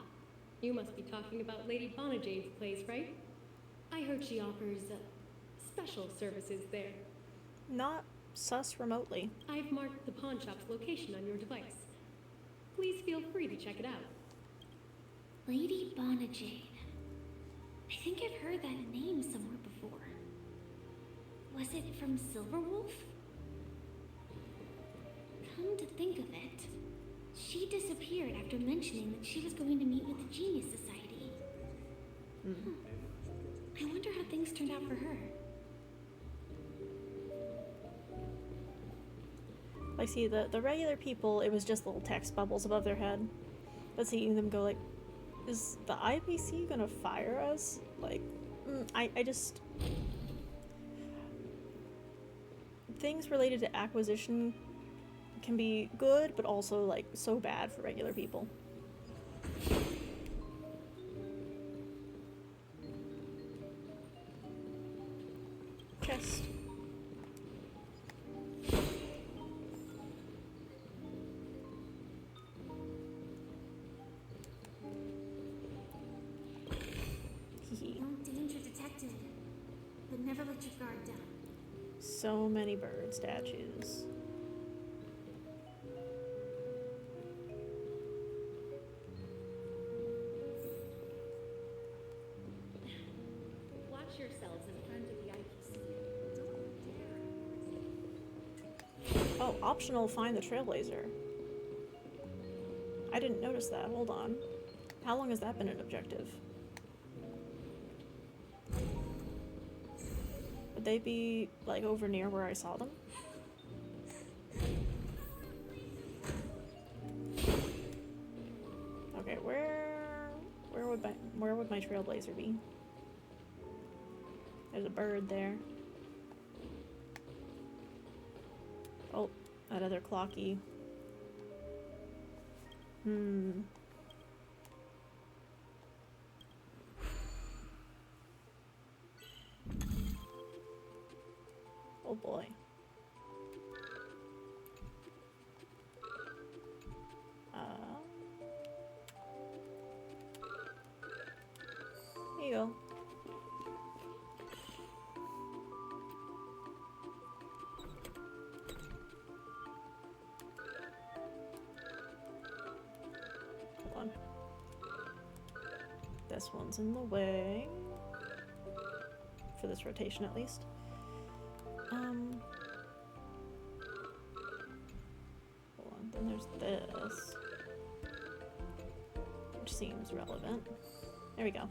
you must be talking about Lady Bonajade's place, right? I heard she offers special services there. Not sus remotely. I've marked the pawn shop's location on your device. Please feel free to check it out. Lady Bonajade. I think I've heard that name somewhere before. Was it from Silverwolf? Come to think of it, she disappeared after mentioning that she was going to meet with the Genius Society. I wonder how things turned out for her. Like, see, the regular people, it was just little text bubbles above their head. But seeing them go like, is the IPC gonna fire us? Like, I just... Things related to acquisition can be good, but also, like, so bad for regular people. Chest. No danger detected, but never let your guard down. So many bird statues. Watch yourselves in front of the IPC. Oh, optional find the Trailblazer. I didn't notice that. Hold on. How long has that been an objective? Would they be, like, over near where I saw them? Okay, where would my Trailblazer be? There's a bird there. Oh, another clocky. Oh boy. Here you go. on. This one's in the way. For this rotation, at least. Hold on, then there's this. Which seems relevant. There we go.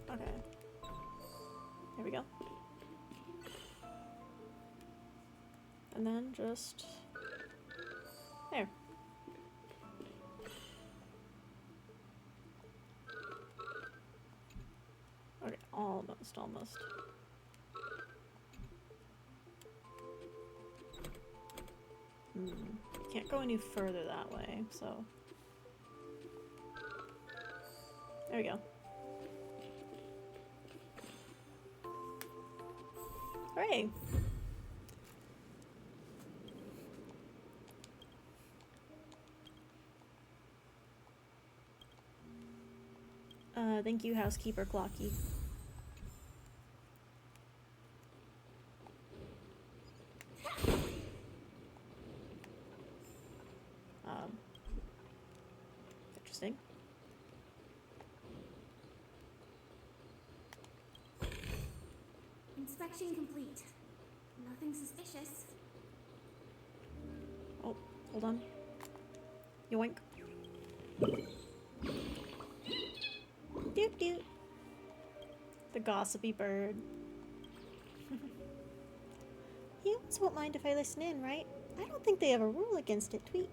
Okay. There we go. And then just... there. Okay, almost. Can't go any further that way, so... there we go. Hooray! Thank you, housekeeper Clocky. Interesting. Inspection complete. Nothing suspicious. Oh, hold on. Yoink. Doot doot. The gossipy bird. Humans won't mind if I listen in, right? I don't think they have a rule against it, Tweet.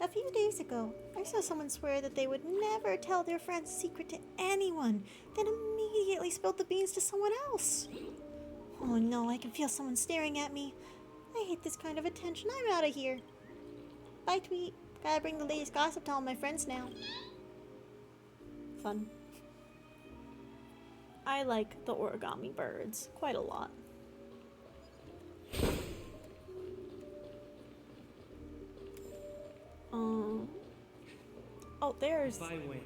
A few days ago, I saw someone swear that they would never tell their friend's secret to anyone, then immediately spilled the beans to someone else. Oh no, I can feel someone staring at me. I hate this kind of attention. I'm out of here. Bye, Tweet. Gotta bring the latest gossip to all my friends now. Fun. I like the origami birds quite a lot. Oh, there's... If I win,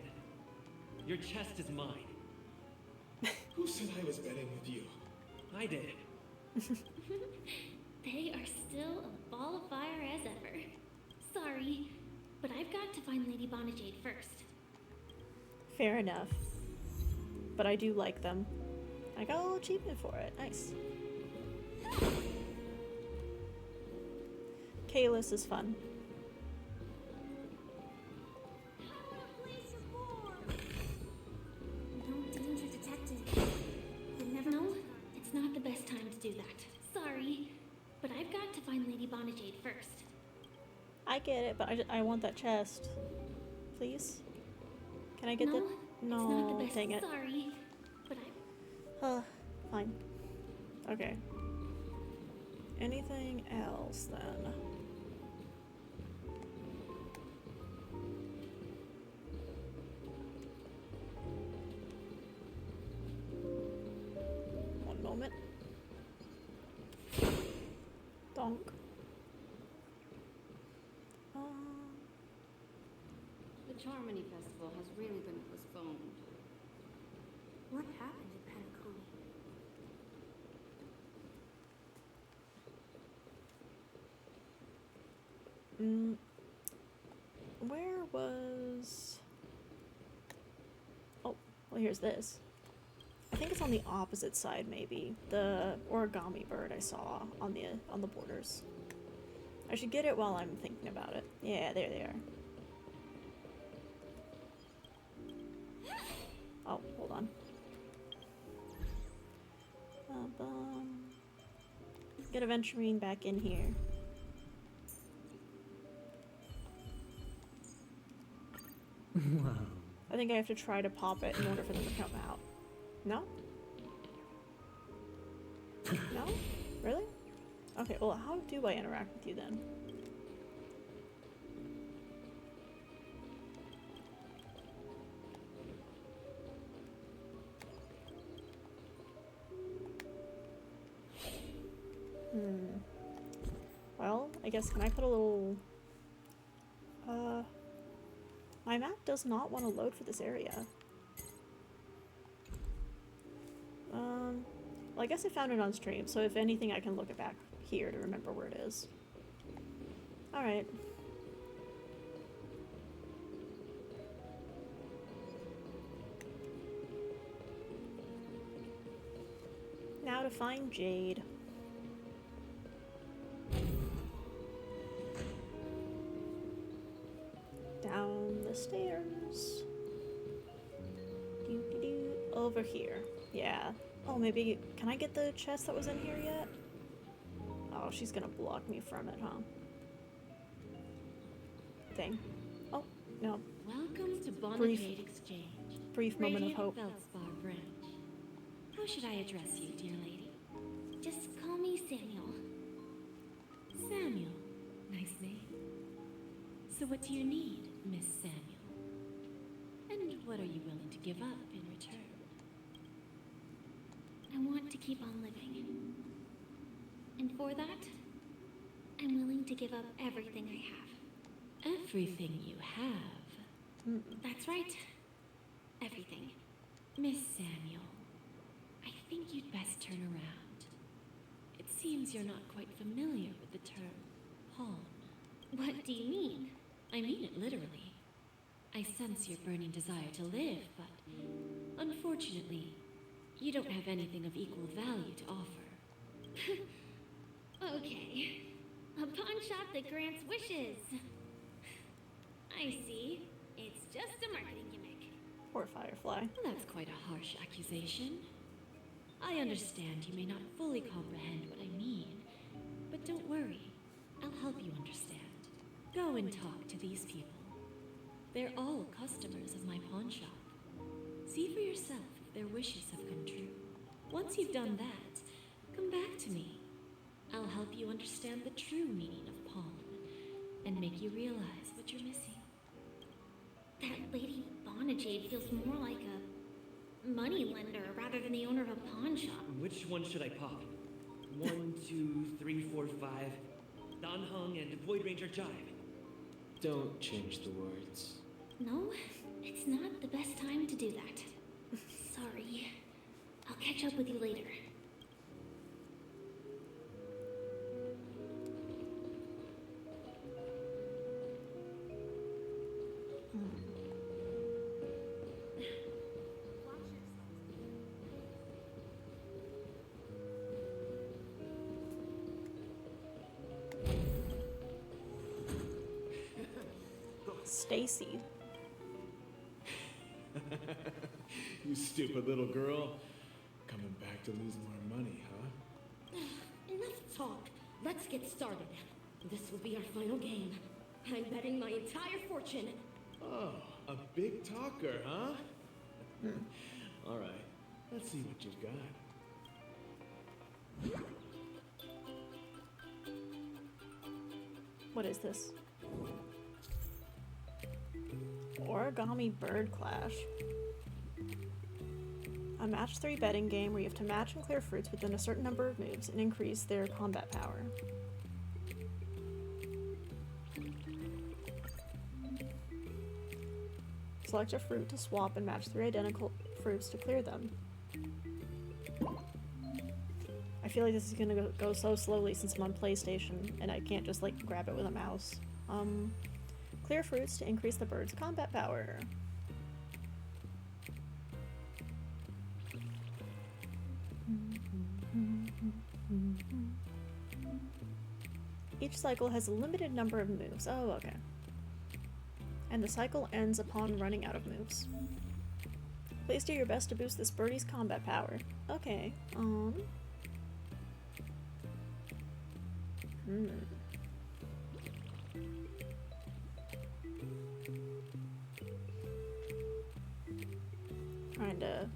your chest is mine. Who said I was betting with you? I did. They are still a ball of fire as ever. Sorry, but I've got to find Lady Bonajade first. Fair enough. But I do like them. I got a little achievement for it. Nice. Kalis is fun. No danger detected. But never No, it's not the best time to do that. Sorry, but I've got to find Lady Bonajade first. I get it, but I want that chest. Please? Can I get No, the... No, it's not the best. dang it. Sorry, but I... Fine. Okay. Anything else, then? One moment. Donk. The Charmony Festival has really been postponed. what happened in Penacony? Where was... oh, well here's this. I think it's on the opposite side, maybe. The origami bird I saw on the borders. I should get it while I'm thinking about it. Yeah, there they are. Oh, hold on. Get a venturine back in here. Wow. I think I have to try to pop it in order for them to come out. No? No? Really? Okay, well, how do I interact with you then? Well, I guess, can I put a little... my map does not want to load for this area. Well, I guess I found it on stream, so if anything I can look it back here to remember where it is. Alright. Now to find Jade. Down the stairs. Doo-doo-doo. Over here. Yeah. Oh, maybe... Can I get the chest that was in here yet? Oh, she's gonna block me from it, huh? Dang. Oh, no. Welcome to Brief. Bonajade Exchange. Brief moment of Radiant hope. Feldspar branch. How should I address you, dear lady? Just call me Samuel. Samuel. Nice name. So what do you need, Miss Samuel? And what are you willing to give up in return? I want to keep on living. And for that, I'm willing to give up everything I have. Everything you have? That's right. Everything. Miss Samuel, I think you'd best turn around. It seems you're not quite familiar with the term pawn. What do you mean? I mean it literally. I sense your burning desire to live, but unfortunately, you don't have anything of equal value to offer. Okay. A pawn shop that grants wishes. I see. It's just a marketing gimmick. Poor Firefly. That's quite a harsh accusation. I understand you may not fully comprehend what I mean, but don't worry. I'll help you understand. Go and talk to these people. They're all customers of my pawn shop. See for yourself if their wishes have come true. Once you've done that, come back to me. I'll help you understand the true meaning of pawn and make you realize what you're missing. That Lady Bonajade feels more like a money lender rather than the owner of a pawn shop. Which one should I pop? 1, 2, 3, 4, 5. Dan Heng and Void Ranger Jive. Don't change the words. No, it's not the best time to do that. Sorry. I'll catch up with you later. Stacy. You stupid little girl. Coming back to lose more money, huh? Enough talk. Let's get started. This will be our final game. I'm betting my entire fortune. Oh, a big talker, huh? All right, let's see what you've got. What is this? Origami Bird Clash. A match 3 betting game where you have to match and clear fruits within a certain number of moves and increase their combat power. Select a fruit to swap and match 3 identical fruits to clear them. I feel like this is gonna go so slowly since I'm on PlayStation and I can't just like grab it with a mouse. Clear fruits to increase the bird's combat power. Each cycle has a limited number of moves. Oh, okay. And the cycle ends upon running out of moves. Please do your best to boost this birdie's combat power. Okay, Trying to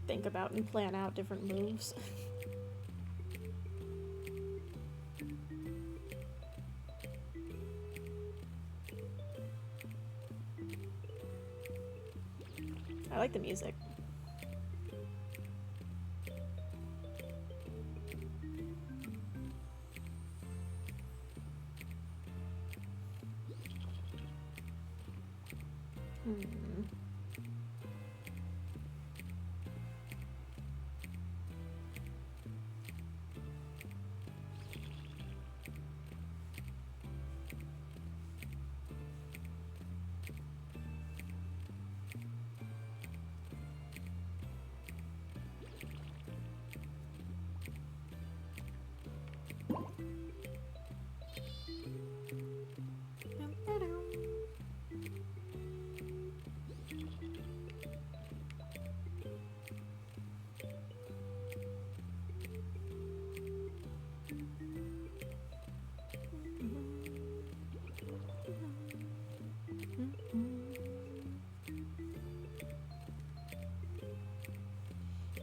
think about and plan out different moves. I like the music.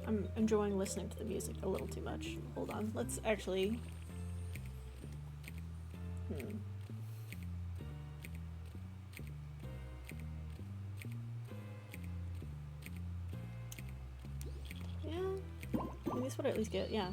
I'm enjoying listening to the music a little too much. Hold on, let's actually... Yeah, I mean, this would at least get, yeah.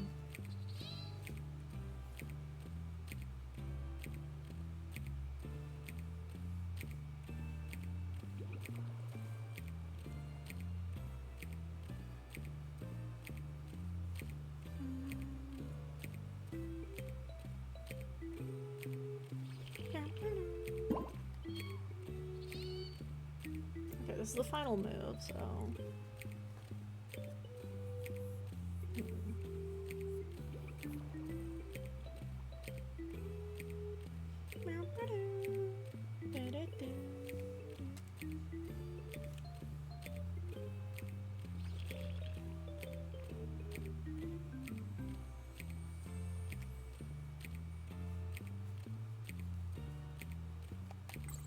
Okay, this is the final move, so...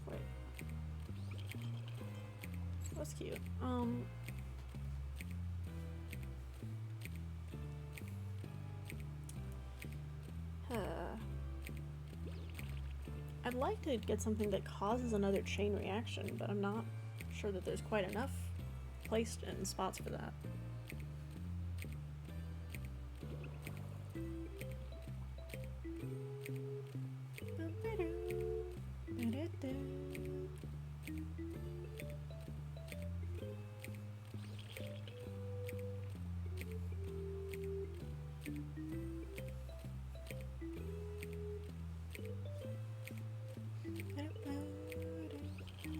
Wait. That's cute. I'd like to get something that causes another chain reaction, but I'm not sure that there's quite enough placed in spots for that.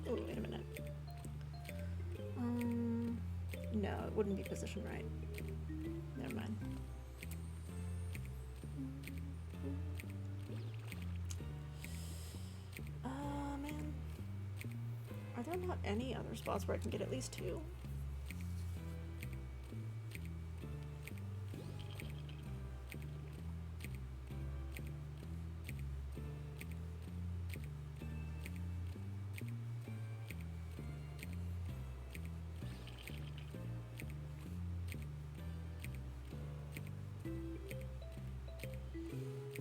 Oh, wait a minute. No, it wouldn't be positioned right. Never mind. Man. Are there not any other spots where I can get at least two?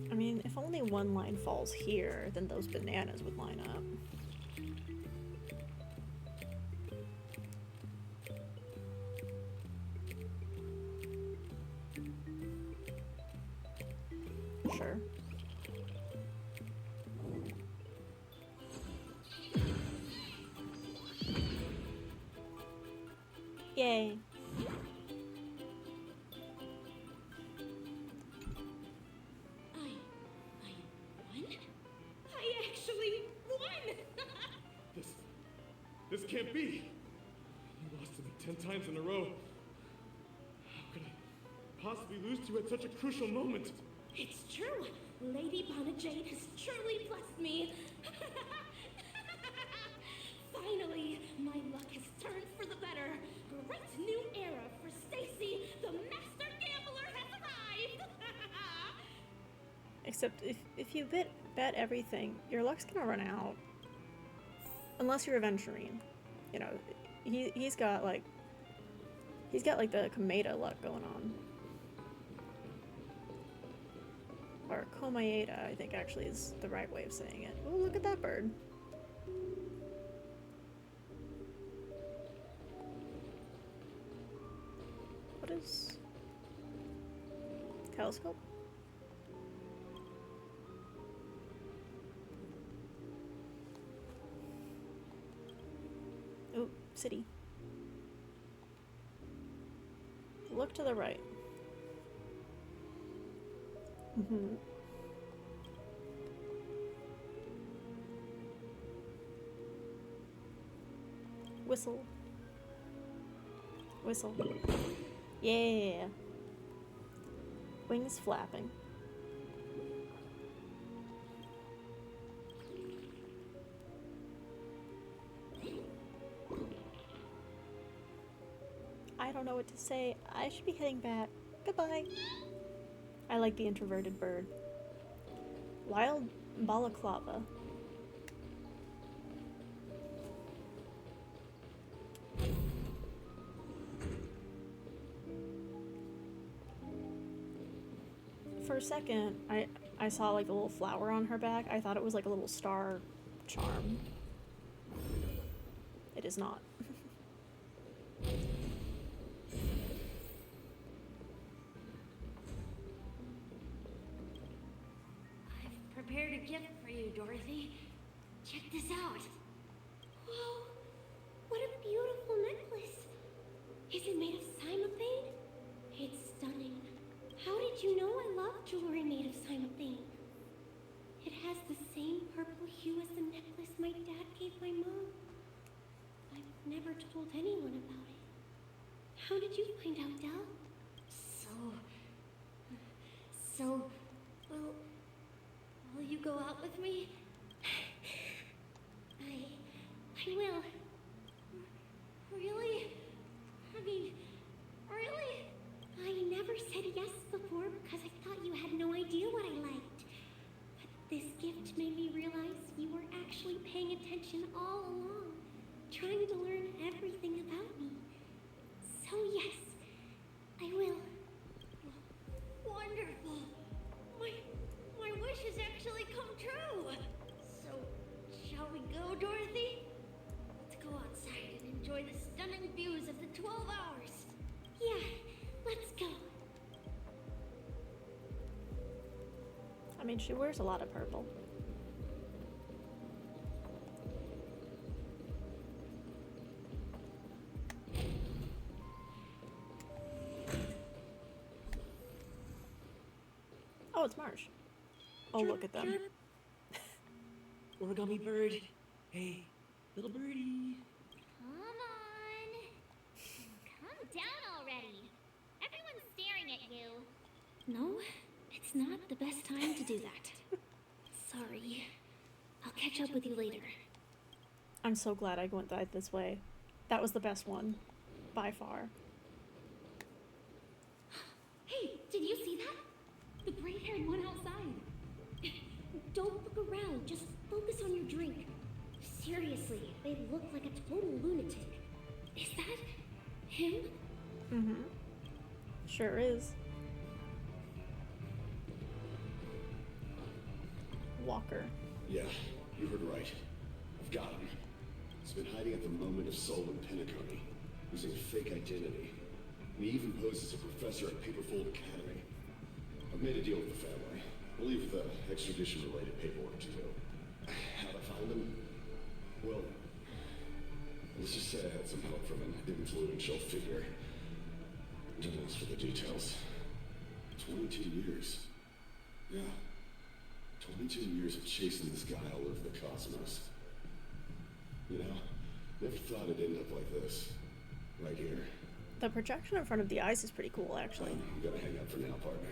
I mean, if only one line falls here, then those bananas would line up. Sure. Yay. I actually won! This can't be! You lost to me 10 times in a row. How could I possibly lose to you at such a crucial moment? It's true. Lady Jade has truly blessed me. Finally, my luck has turned for the better. Great new era for Stacy. The master gambler has arrived. Except if you bet everything, your luck's gonna run out. Unless you're Aventurine. You know, he's got like the Komeda luck going on. Or Komaeda, I think actually is the right way of saying it. Oh, look at that bird. What is... telescope? Oh, city. Look to the right. Mm-hmm. Whistle. Whistle. Yeah. Wings flapping. don't know what to say. I should be heading back. Goodbye. I like the introverted bird. Wild balaclava. For a second, I saw like a little flower on her back. I thought it was like a little star charm. It is not. I've prepared a gift for you, Dorothy. Check this out. Whoa! What a beautiful necklace! Is it made of cymophane? It's stunning. How did you know I love jewelry made of cymophane? It has the same purple hue as the necklace my dad gave my mom. I've never told anyone about it. How did you find out, Del? Will you go out with me? I will. Really? I mean, really? I never said yes before because I thought you had no idea what I liked. But this gift made me realize you were actually paying attention all along, trying to learn everything about me. So yes, I will. Wonderful. My wish has actually come true. So, shall we go, Dorothy? Let's go outside and enjoy the stunning views of the 12 hours. Yeah, let's go. I mean, she wears a lot of purple. Oh, it's Marsh. Oh, look at them. Origami bird. Hey, little birdie. Come on. Come down already. Everyone's staring at you. No, it's not the best time to do that. Sorry. I'll catch up with you later. I'm so glad I went this way. That was the best one. By far. Hey, did you see that? The bright-haired one outside. Don't look around, just focus on your drink. Seriously, they look like a total lunatic. Is that him? Mm-hmm. Sure is. Walker. Yeah, you heard right. I've got him. He's been hiding at the moment of soul in Penacony, using a fake identity. And he even poses as a professor at Paperfold Academy. I've made a deal with the family. I'll leave the extradition-related paperwork to you. How'd I find him? Well, let's just say I had some help from an influential figure. Don't ask for the details. 22 years. Yeah. 22 years of chasing this guy all over the cosmos. You know, never thought it'd end up like this. Right here. The projection in front of the eyes is pretty cool, actually. I'm gonna hang up for now, partner.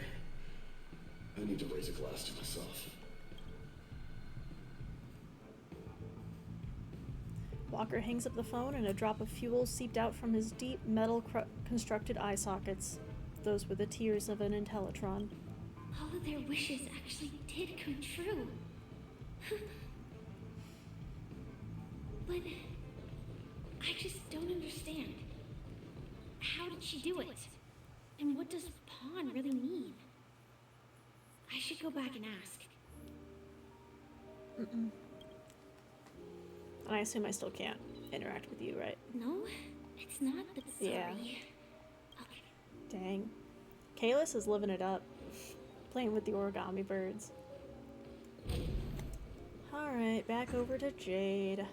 I need to raise a glass to myself. Walker hangs up the phone and a drop of fuel seeped out from his deep metal constructed eye sockets. Those were the tears of an Intellitron. All of their wishes actually did come true. But I just don't understand. How did she do it? And what does pawn really mean? I should go back and ask. Mm-mm. And I assume I still can't interact with you, right? No, it's not, but sorry. Yeah. Dang. Kalis is living it up. Playing with the origami birds. Alright, back over to Jade.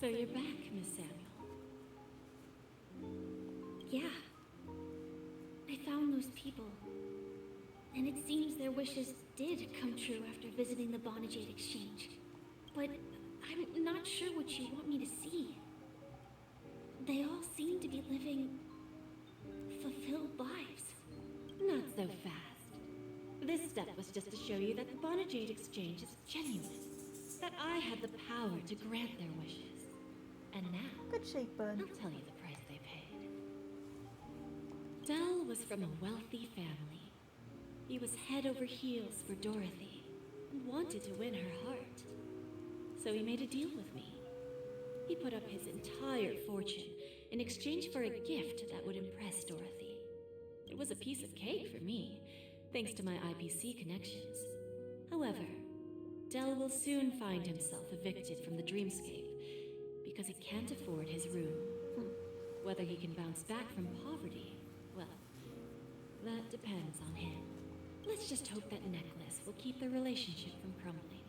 So you're back, Miss Samuel. Yeah. I found those people. And it seems their wishes did come true after visiting the Bonajade Exchange. But I'm not sure what you want me to see. They all seem to be living fulfilled lives. Not so fast. This step was just to show you that the Bona Jade exchange is genuine. That I had the power to grant their wishes. And now, Good shake, bud. I'll tell you the price they paid. Dell was from a wealthy family. He was head over heels for Dorothy and wanted to win her heart. So he made a deal with me. He put up his entire fortune in exchange for a gift that would impress Dorothy. It was a piece of cake for me, thanks to my IPC connections. However, Dell will soon find himself evicted from the dreamscape because he can't afford his room. Whether he can bounce back from poverty, well, that depends on him. Let's just hope that necklace will keep their relationship from crumbling.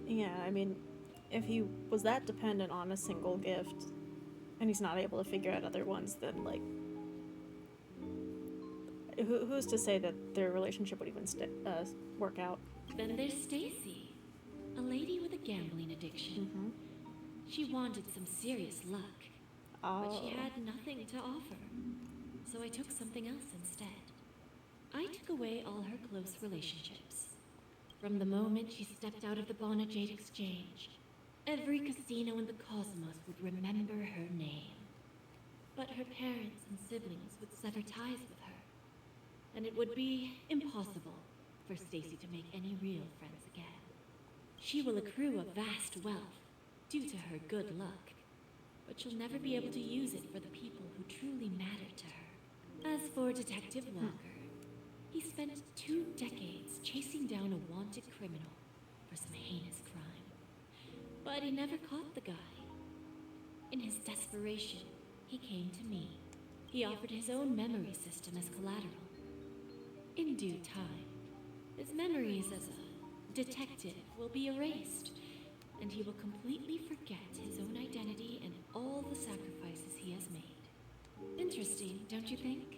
Yeah, I mean, if he was that dependent on a single gift, and he's not able to figure out other ones, then, like, who's to say that their relationship would even work out? Then there's Stacy, a lady with a gambling addiction. She wanted some serious luck, but she had nothing to offer. So I took something else instead. I took away all her close relationships. From the moment she stepped out of the Bona Jade exchange, every casino in the cosmos would remember her name. But her parents and siblings would sever ties with her, and it would be impossible for Stacy to make any real friends again. She will accrue a vast wealth due to her good luck, but she'll never be able to use it for the people who truly matter to her. As for Detective Walker, he spent 2 decades chasing down a wanted criminal for some heinous crime. But he never caught the guy. In his desperation, he came to me. He offered his own memory system as collateral. In due time, his memories as a detective will be erased, and he will completely forget his own identity and all the sacrifices he has made. Interesting, don't you think?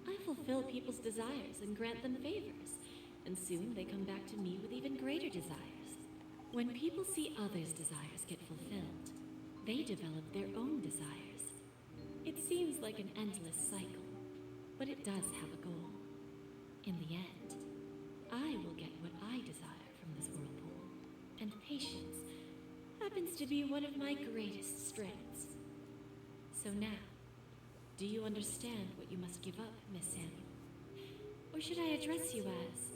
I fulfill people's desires and grant them favors, and soon they come back to me with even greater desires. When people see others' desires get fulfilled, they develop their own desires. It seems like an endless cycle, but it does have a goal. In the end, I will get what I desire from this whirlpool, and patience happens to be one of my greatest strengths. So now, do you understand what you must give up, Miss Samuel? Or should I address you as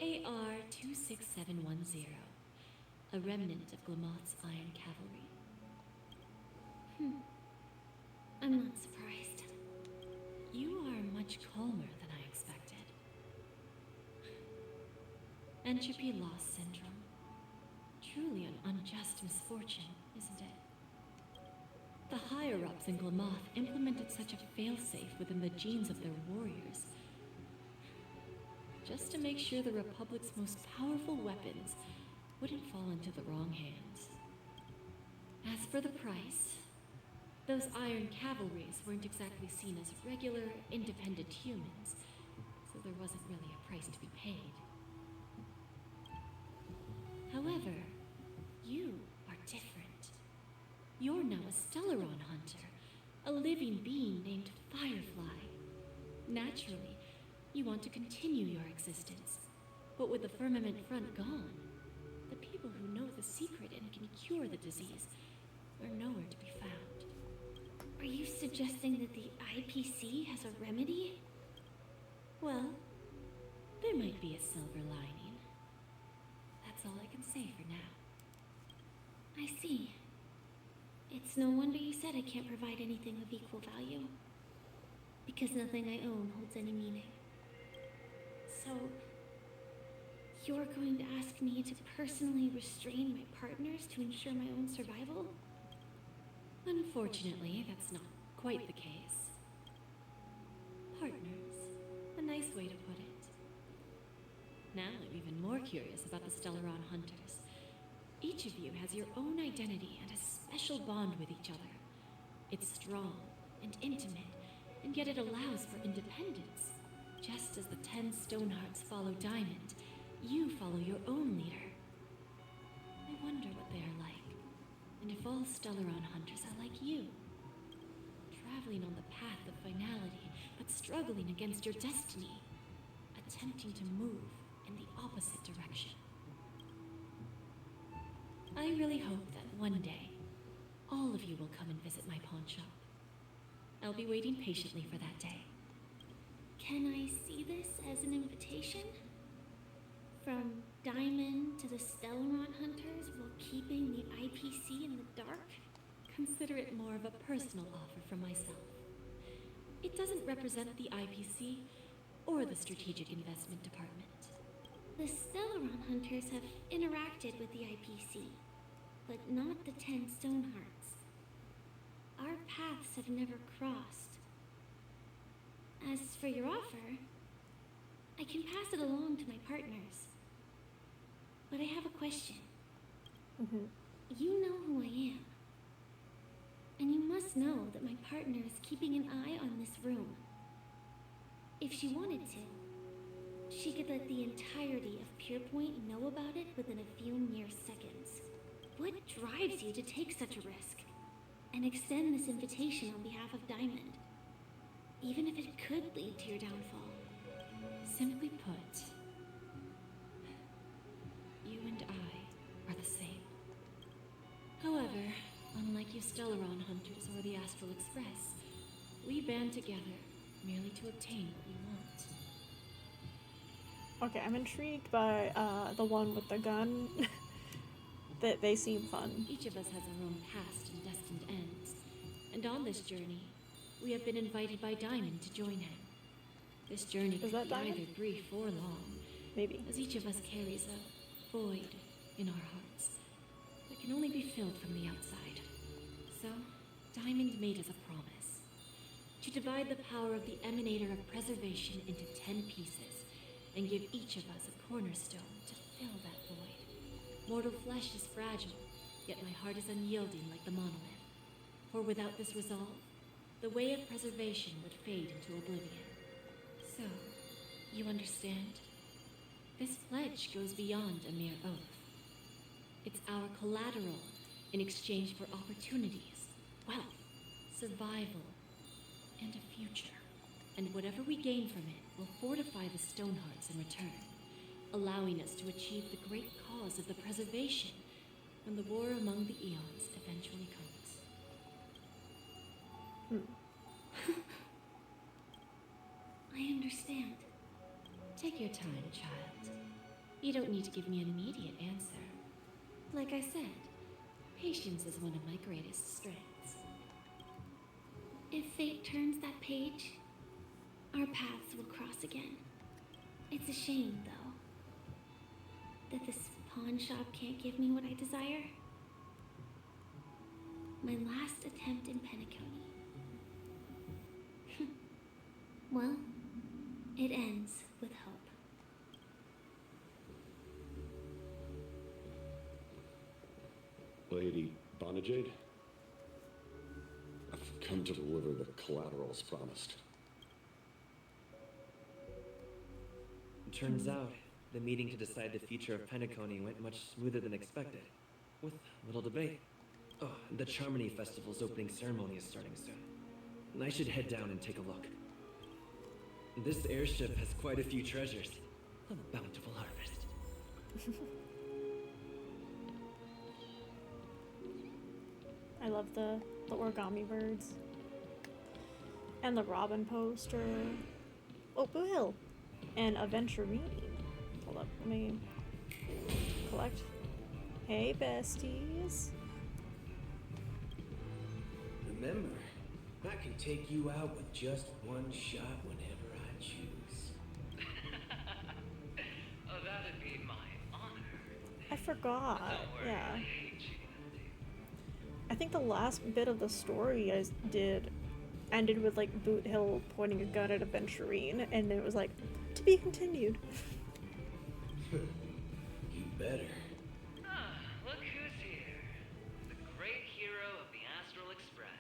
AR-26710, a remnant of Glamoth's Iron Cavalry? I'm not surprised. You are much calmer than I expected. Entropy loss syndrome. Truly an unjust misfortune, isn't it? The higher-ups in Glamoth implemented such a failsafe within the genes of their warriors, just to make sure the Republic's most powerful weapons wouldn't fall into the wrong hands. As for the price, those Iron Cavalries weren't exactly seen as regular, independent humans, so there wasn't really a price to be paid. However, you are different. You're now a Stellaron hunter, a living being named Firefly. Naturally, you want to continue your existence, but with the firmament front gone, the people who know the secret and can cure the disease are nowhere to be found. Are you suggesting that the IPC has a remedy? Well, there might be a silver lining. That's all I can say for now. I see. It's no wonder you said I can't provide anything of equal value. Because nothing I own holds any meaning. So, you're going to ask me to personally restrain my partners to ensure my own survival? Unfortunately, that's not quite the case. Partners. A nice way to put it. Now I'm even more curious about the Stellaron hunters. Each of you has your own identity and a special bond with each other. It's strong and intimate, and yet it allows for independence. Just as the 10 Stonehearts follow Diamond, You follow your own leader. I wonder what they are like, and if all Stellaron hunters are like you. Traveling on the path of finality, but struggling against your destiny. Attempting to move in the opposite direction. I really hope that one day, all of you will come and visit my pawn shop. I'll be waiting patiently for that day. Can I see this as an invitation? From Diamond to the Stellaron hunters while keeping the IPC in the dark? Consider it more of a personal offer from myself. It doesn't represent the IPC or the Strategic Investment Department. The Stellaron hunters have interacted with the IPC, but not the 10 Stonehearts. Our paths have never crossed. As for your offer, I can pass it along to my partners. But I have a question. You know who I am. And you must know that my partner is keeping an eye on this room. If she wanted to, she could let the entirety of Purepoint know about it within a few mere seconds. What drives you to take such a risk and extend this invitation on behalf of Diamond, even if it could lead to your downfall? Simply put, you and I are the same. However, unlike you Stellaron hunters or the Astral Express, we band together merely to obtain what we want. Okay, I'm intrigued by the one with the gun. That they seem fun. Each of us has our own past and destined ends. And on this journey, we have been invited by Diamond to join him. This journey could be either brief or long. Maybe. As each of us carries a void in our hearts that can only be filled from the outside. So, Diamond made us a promise. To divide the power of the Emanator of Preservation into 10 pieces and give each of us a cornerstone to fill that void. Mortal flesh is fragile, yet my heart is unyielding like the monolith. For without this resolve, the way of preservation would fade into oblivion. So, you understand? This pledge goes beyond a mere oath. It's our collateral in exchange for opportunities, wealth, survival, and a future. And whatever we gain from it will fortify the Stonehearts in return, allowing us to achieve the great cause of the preservation when the war among the eons eventually comes. I understand. Take your time, child. You don't need to give me an immediate answer. Like I said, patience is one of my greatest strengths. If fate turns that page, our paths will cross again. It's a shame, though, that this pawn shop can't give me what I desire. My last attempt in Penacony. Well, it ends with hope. Lady Jade, I've come to deliver the collateral as promised. It turns out, the meeting to decide the future of Penacony went much smoother than expected, with little debate. Oh, the Charmony Festival's opening ceremony is starting soon. I should head down and take a look. This airship has quite a few treasures. A bountiful harvest. I love the origami birds. And the Robin poster. Oh, AWHILE! And Aventurini. Hold up, let me collect. Hey, besties. Remember, I can take you out with just one shot whenever I choose. Oh, that'd be my honor. I forgot. Don't worry, Yeah. I hate cheating. I think the last bit of the story I did ended with like Boot Hill pointing a gun at Aventurine, and it was like, to be continued. You better. Ah, look who's here. The great hero of the Astral Express.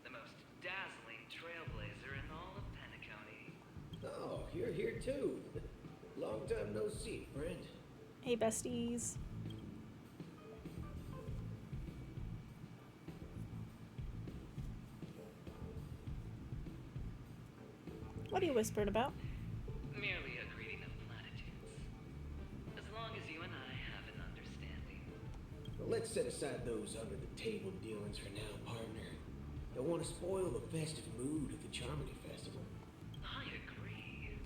The most dazzling trailblazer in all of Penacony. Oh, you're here too. Long time no see, friend. Hey, besties. What are you whispering about? Merely a greeting of platitudes. As long as you and I have an understanding. Well, let's set aside those under-the-table dealings for now, partner. Don't want to spoil the festive mood of the Charmony Festival. I agree.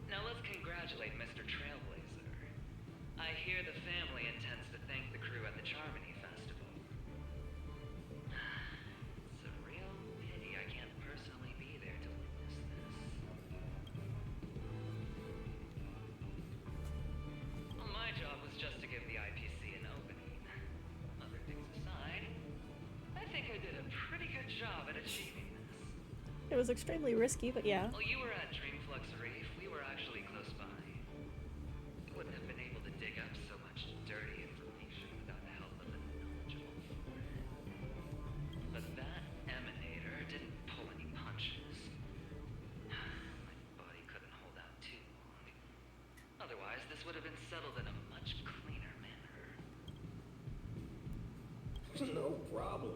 Now let's congratulate Mr. Trailblazer. I hear the family intends to thank the crew at the Charmony Festival. It's a real pity I can't personally be there to witness this. Well, my job was just to give the IPC an opening. Other things aside, I think I did a pretty good job at achieving this. It was extremely risky, but yeah. While you were at Dreamflux Reef, we were actually close by. You wouldn't have been able to dig up so much dirty information without the help of a knowledgeable forehead. But that emanator didn't pull any punches. My body couldn't hold out too long. Otherwise, this would have been settled in a much cleaner manner. No problem.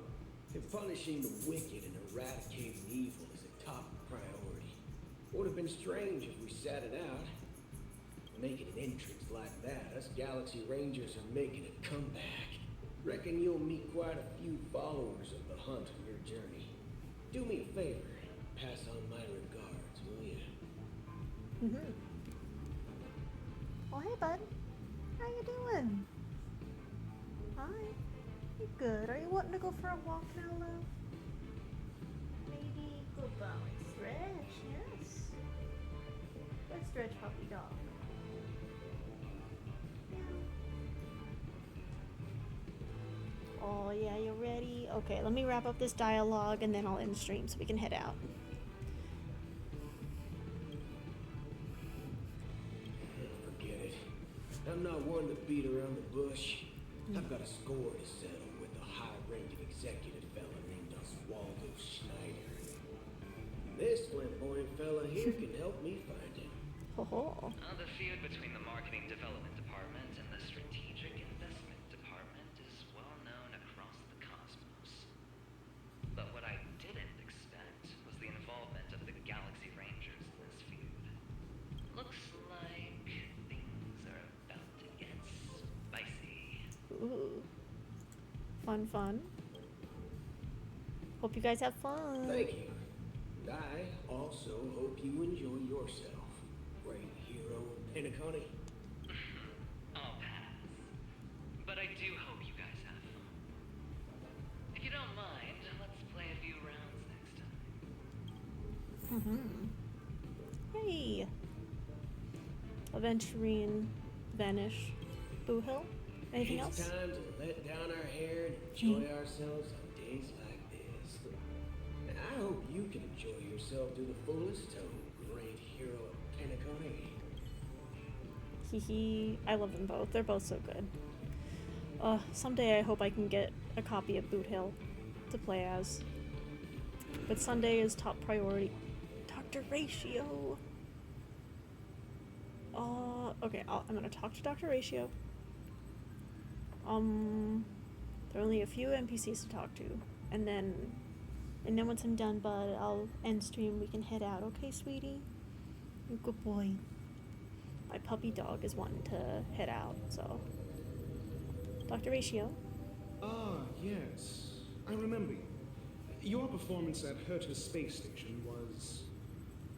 If punishing the wicked and eradicating evil is a top priority, would have been strange if we sat it out. Making an entrance like that, us Galaxy Rangers are making a comeback. Reckon you'll meet quite a few followers of the hunt on your journey. Do me a favor, pass on my regards, will you? Mm-hmm. Oh, hey, bud. How you doing? Hi. You good? Are you wanting to go for a walk now, love? Maybe go bow and stretch, yes? Let's stretch, puppy dog. Yeah. Oh, yeah, you ready? Okay, let me wrap up this dialogue and then I'll end stream so we can head out. Forget it. I'm not one to beat around the bush. I've got a score to settle with a high-ranking executive fella named Oswaldo Schneider. This flamboyant fella here can help me find him. Oh. The feud between the Marketing Development Department and the Strategic Investment Department is well known across the cosmos. But what I didn't expect was the involvement of the Galaxy Rangers in this feud. Looks like things are about to get spicy. Ooh. Fun, fun. Hope you guys have fun. Thank you. And I also hope you enjoy yourself, great hero of Penacony. I'll pass. But I do hope you guys have fun. If you don't mind, let's play a few rounds next time. Hey. Aventurine Vanish. Boohill? Anything else? It's time to let down our hair and enjoy ourselves on days like this. And I hope you can enjoy yourself to the fullest, oh great hero of Penacony. Hehe. I love them both. They're both so good. Someday I hope I can get a copy of Boot Hill to play as. But Sunday is top priority. Dr. Ratio. Okay, I'm gonna talk to Dr. Ratio. There are only a few NPCs to talk to, and then once I'm done, bud, I'll end stream. We can head out, okay, sweetie? You good boy. My puppy dog is wanting to head out, so. Dr. Ratio. Ah, yes. I remember you. Your performance at Herta's space station was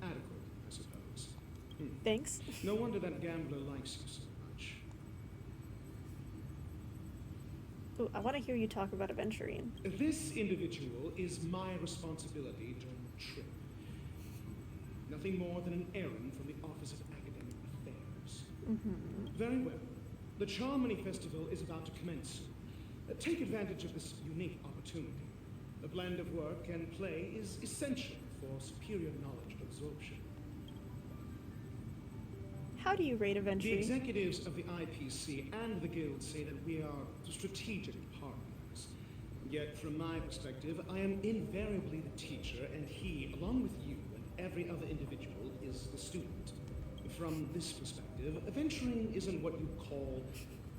adequate, I suppose. Thanks. No wonder that gambler likes you so much. Ooh, I want to hear you talk about Aventurine. This individual is my responsibility during the trip. Nothing more than an errand from the Office of Academic Affairs. Very well. The Charmony Festival is about to commence soon. Take advantage of this unique opportunity. The blend of work and play is essential for superior knowledge absorption. How do you rate Aventurine? The executives of the IPC and the Guild say that we are strategic partners. Yet, from my perspective, I am invariably the teacher, and he, along with you and every other individual, is the student. From this perspective, adventuring isn't what you call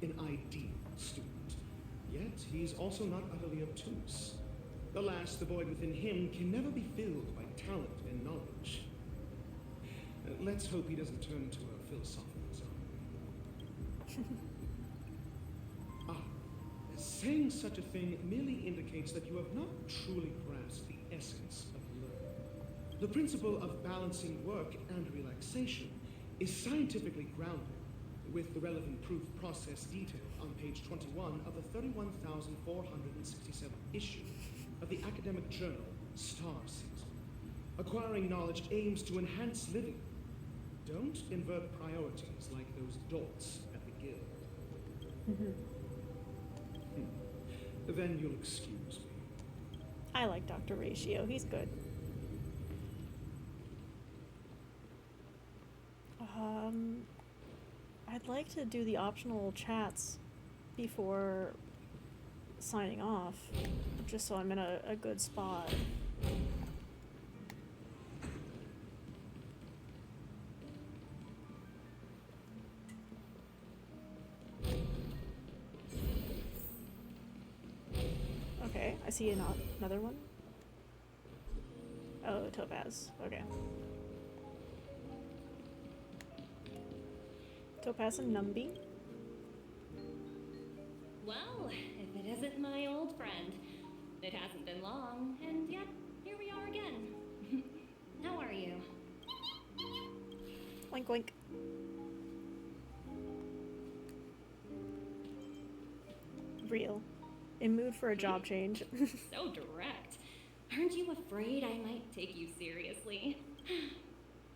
an ideal student. Yet, he's also not utterly obtuse. Alas, the void within him can never be filled by talent and knowledge. Let's hope he doesn't turn into a philosophical zombie. Saying such a thing merely indicates that you have not truly grasped the essence of learning. The principle of balancing work and relaxation is scientifically grounded, with the relevant proof process detailed on page 21 of the 31,467th issue of the academic journal Star Season. Acquiring knowledge aims to enhance living. Don't invert priorities like those dolts at the guild. Then you'll excuse me. I like Dr. Ratio. He's good. I'd like to do the optional chats before signing off, just so I'm in a good spot. Okay, I see another one. Oh, Topaz. Okay. Topaz and Numby. Well, if it isn't my old friend. It hasn't been long, and yet, here we are again. How are you? Oink oink. Real. In mood for a job change. So direct. Aren't you afraid I might take you seriously?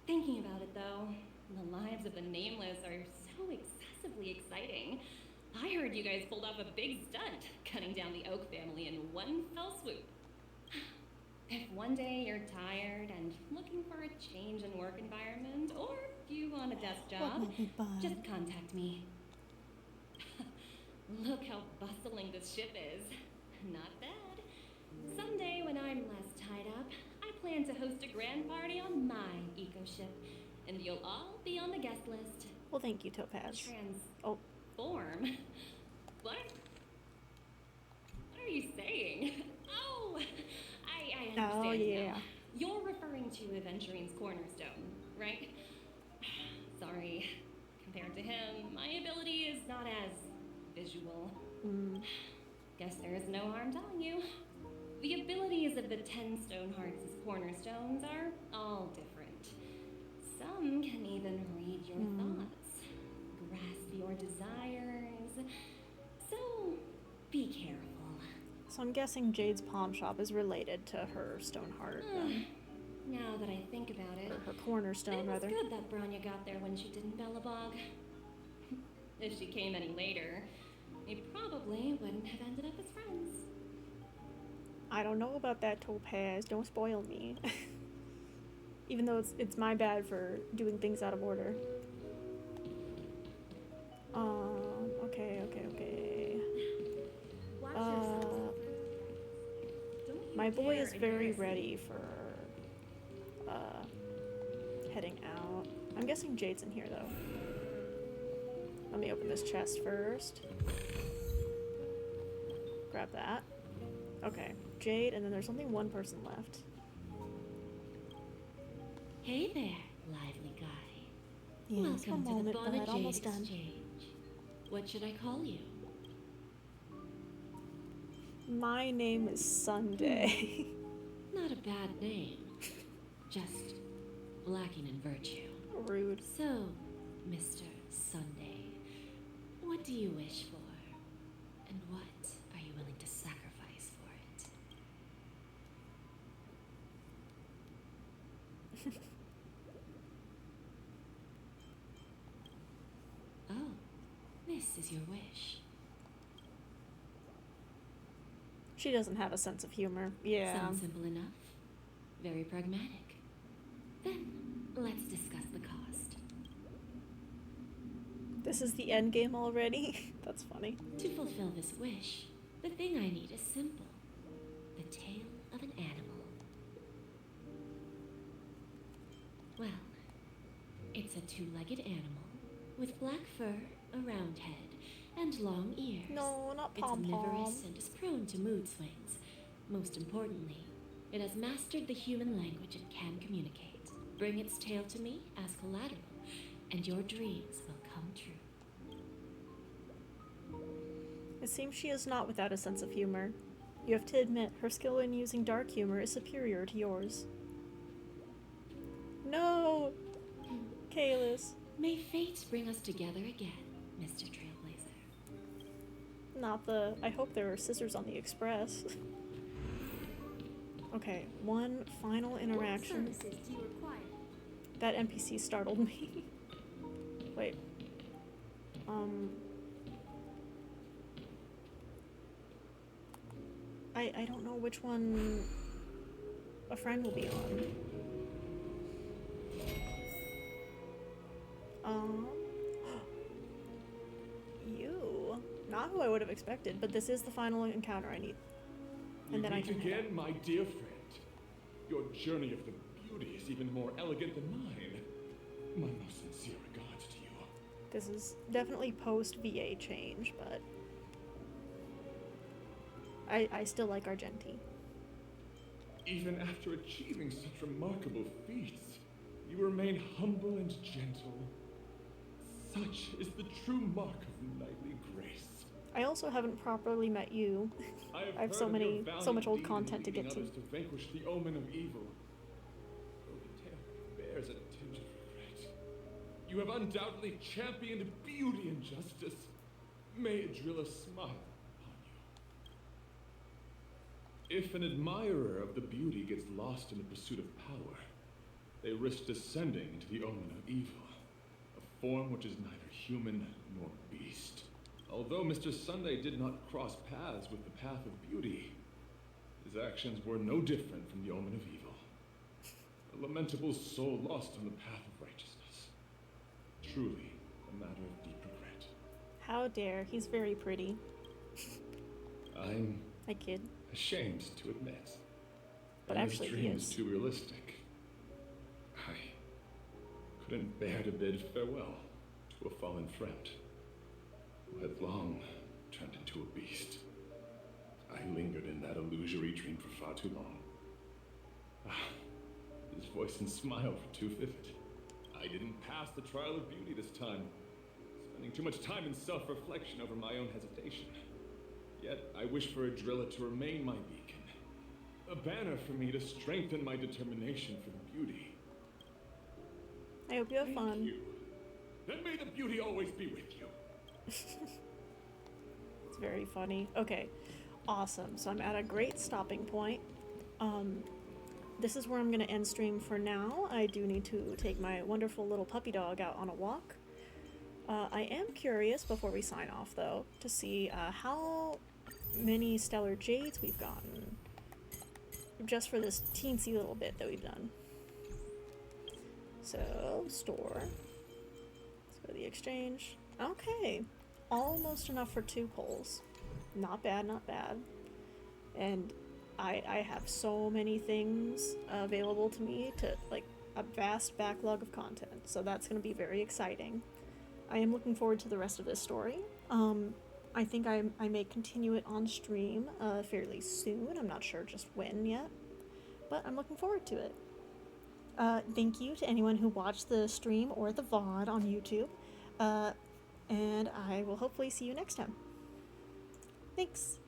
Thinking about it, though, the lives of the Nameless are so excessively exciting. I heard you guys pulled off a big stunt, cutting down the Oak family in one fell swoop. If one day you're tired and looking for a change in work environment, or you want a desk job, just contact me. Look how bustling this ship is. Not bad. Someday when I'm less tied up, I plan to host a grand party on my eco-ship, and you'll all be on the guest list. Well, thank you, Topaz. Transform? What? What are you saying? Oh, I understand Oh, yeah. now. You're referring to Aventurine's cornerstone, right? Sorry. Compared to him, my ability is not as visual. Guess there is no harm telling you. The abilities of the 10 Stonehearts' cornerstones are all different. Some can even read your thoughts, grasp your desires. So, be careful. So I'm guessing Jade's pawn shop is related to her Stoneheart. Now that I think about it, or her cornerstone, rather. It was good that Branya got there when she didn't Bellabog. If she came any later, we probably wouldn't have ended up as friends. I don't know about that, Topaz. Don't spoil me. Even though it's my bad for doing things out of order. Okay. My boy is very ready for heading out. I'm guessing Jade's in here though. Let me open this chest first. Grab that. Okay, Jade, and then there's only one person left. Hey there, lively guy. Yes, Welcome one to moment, the but Bonnet Jade almost done. Exchange. What should I call you? My name is Sunday. Not a bad name. Just lacking in virtue. Rude. So, Mr. Sunday, what do you wish for? And what are you willing to sacrifice for it? Oh, this is your wish. She doesn't have a sense of humor. Yeah. Sounds simple enough. Very pragmatic. Then, let's discuss the cost. This is the end game already? That's funny. To fulfill this wish, the thing I need is simple. The tail of an animal. Well, It's a two-legged animal with black fur, a round head, and long ears. No, not It's Pom Pom. omnivorous and is prone to mood swings. Most importantly, it has mastered the human language and can communicate. Bring its tail to me as collateral, and your dreams will come true. It seems she is not without a sense of humor. You have to admit, her skill in using dark humor is superior to yours. No! Kalis. May fate bring us together again, Mr. Trailblazer. Not the... I hope there are scissors on the express. Okay, one final interaction. What services do you require? That NPC startled me. Wait. I don't know which one a friend will be on. You. Not who I would have expected, but this is the final encounter I need. And then I can again, my dear friend. Your journey of the beauty is even more elegant than mine. My most sincere regards to you. This is definitely post-VA change, but I still like Argenti. Even after achieving such remarkable feats, you remain humble and gentle. Such is the true mark of knightly grace. I also haven't properly met you. I have so much old content to get to. To vanquish the omen of evil. Though the tale bears a tinge of regret. You have undoubtedly championed beauty and justice. May Adrilla smile upon you. If an admirer of the beauty gets lost in the pursuit of power, they risk descending into the omen of evil, a form which is neither human nor beast. Although Mr. Sunday did not cross paths with the path of beauty, his actions were no different from the omen of evil. A lamentable soul lost on the path of righteousness. Truly a matter of deep regret. How dare, he's very pretty. I'm I kid. ashamed to admit. But that actually his he dream is. too realistic. I couldn't bear to bid farewell to a fallen friend who had long turned into a beast. I lingered in that illusory dream for far too long. His voice and smile were too vivid. I didn't pass the trial of beauty this time, spending too much time in self-reflection over my own hesitation. Yet I wish for Adrilla to remain my beacon, a banner for me to strengthen my determination for the beauty. I hope you have fun. Thank you. Then may the beauty always be with you. It's very funny. Okay, awesome. So I'm at a great stopping point. This is where I'm gonna end stream for now. I do need to take my wonderful little puppy dog out on a walk. I am curious, before we sign off though, to see how many Stellar Jades we've gotten. Just for this teensy little bit that we've done. So, store. Let's go to the exchange. Okay. Almost enough for 2 polls. Not bad, not bad. And I have so many things available to me to, like, a vast backlog of content. So that's going to be very exciting. I am looking forward to the rest of this story. I think I may continue it on stream fairly soon. I'm not sure just when yet. But I'm looking forward to it. Thank you to anyone who watched the stream or the VOD on YouTube. And I will hopefully see you next time. Thanks.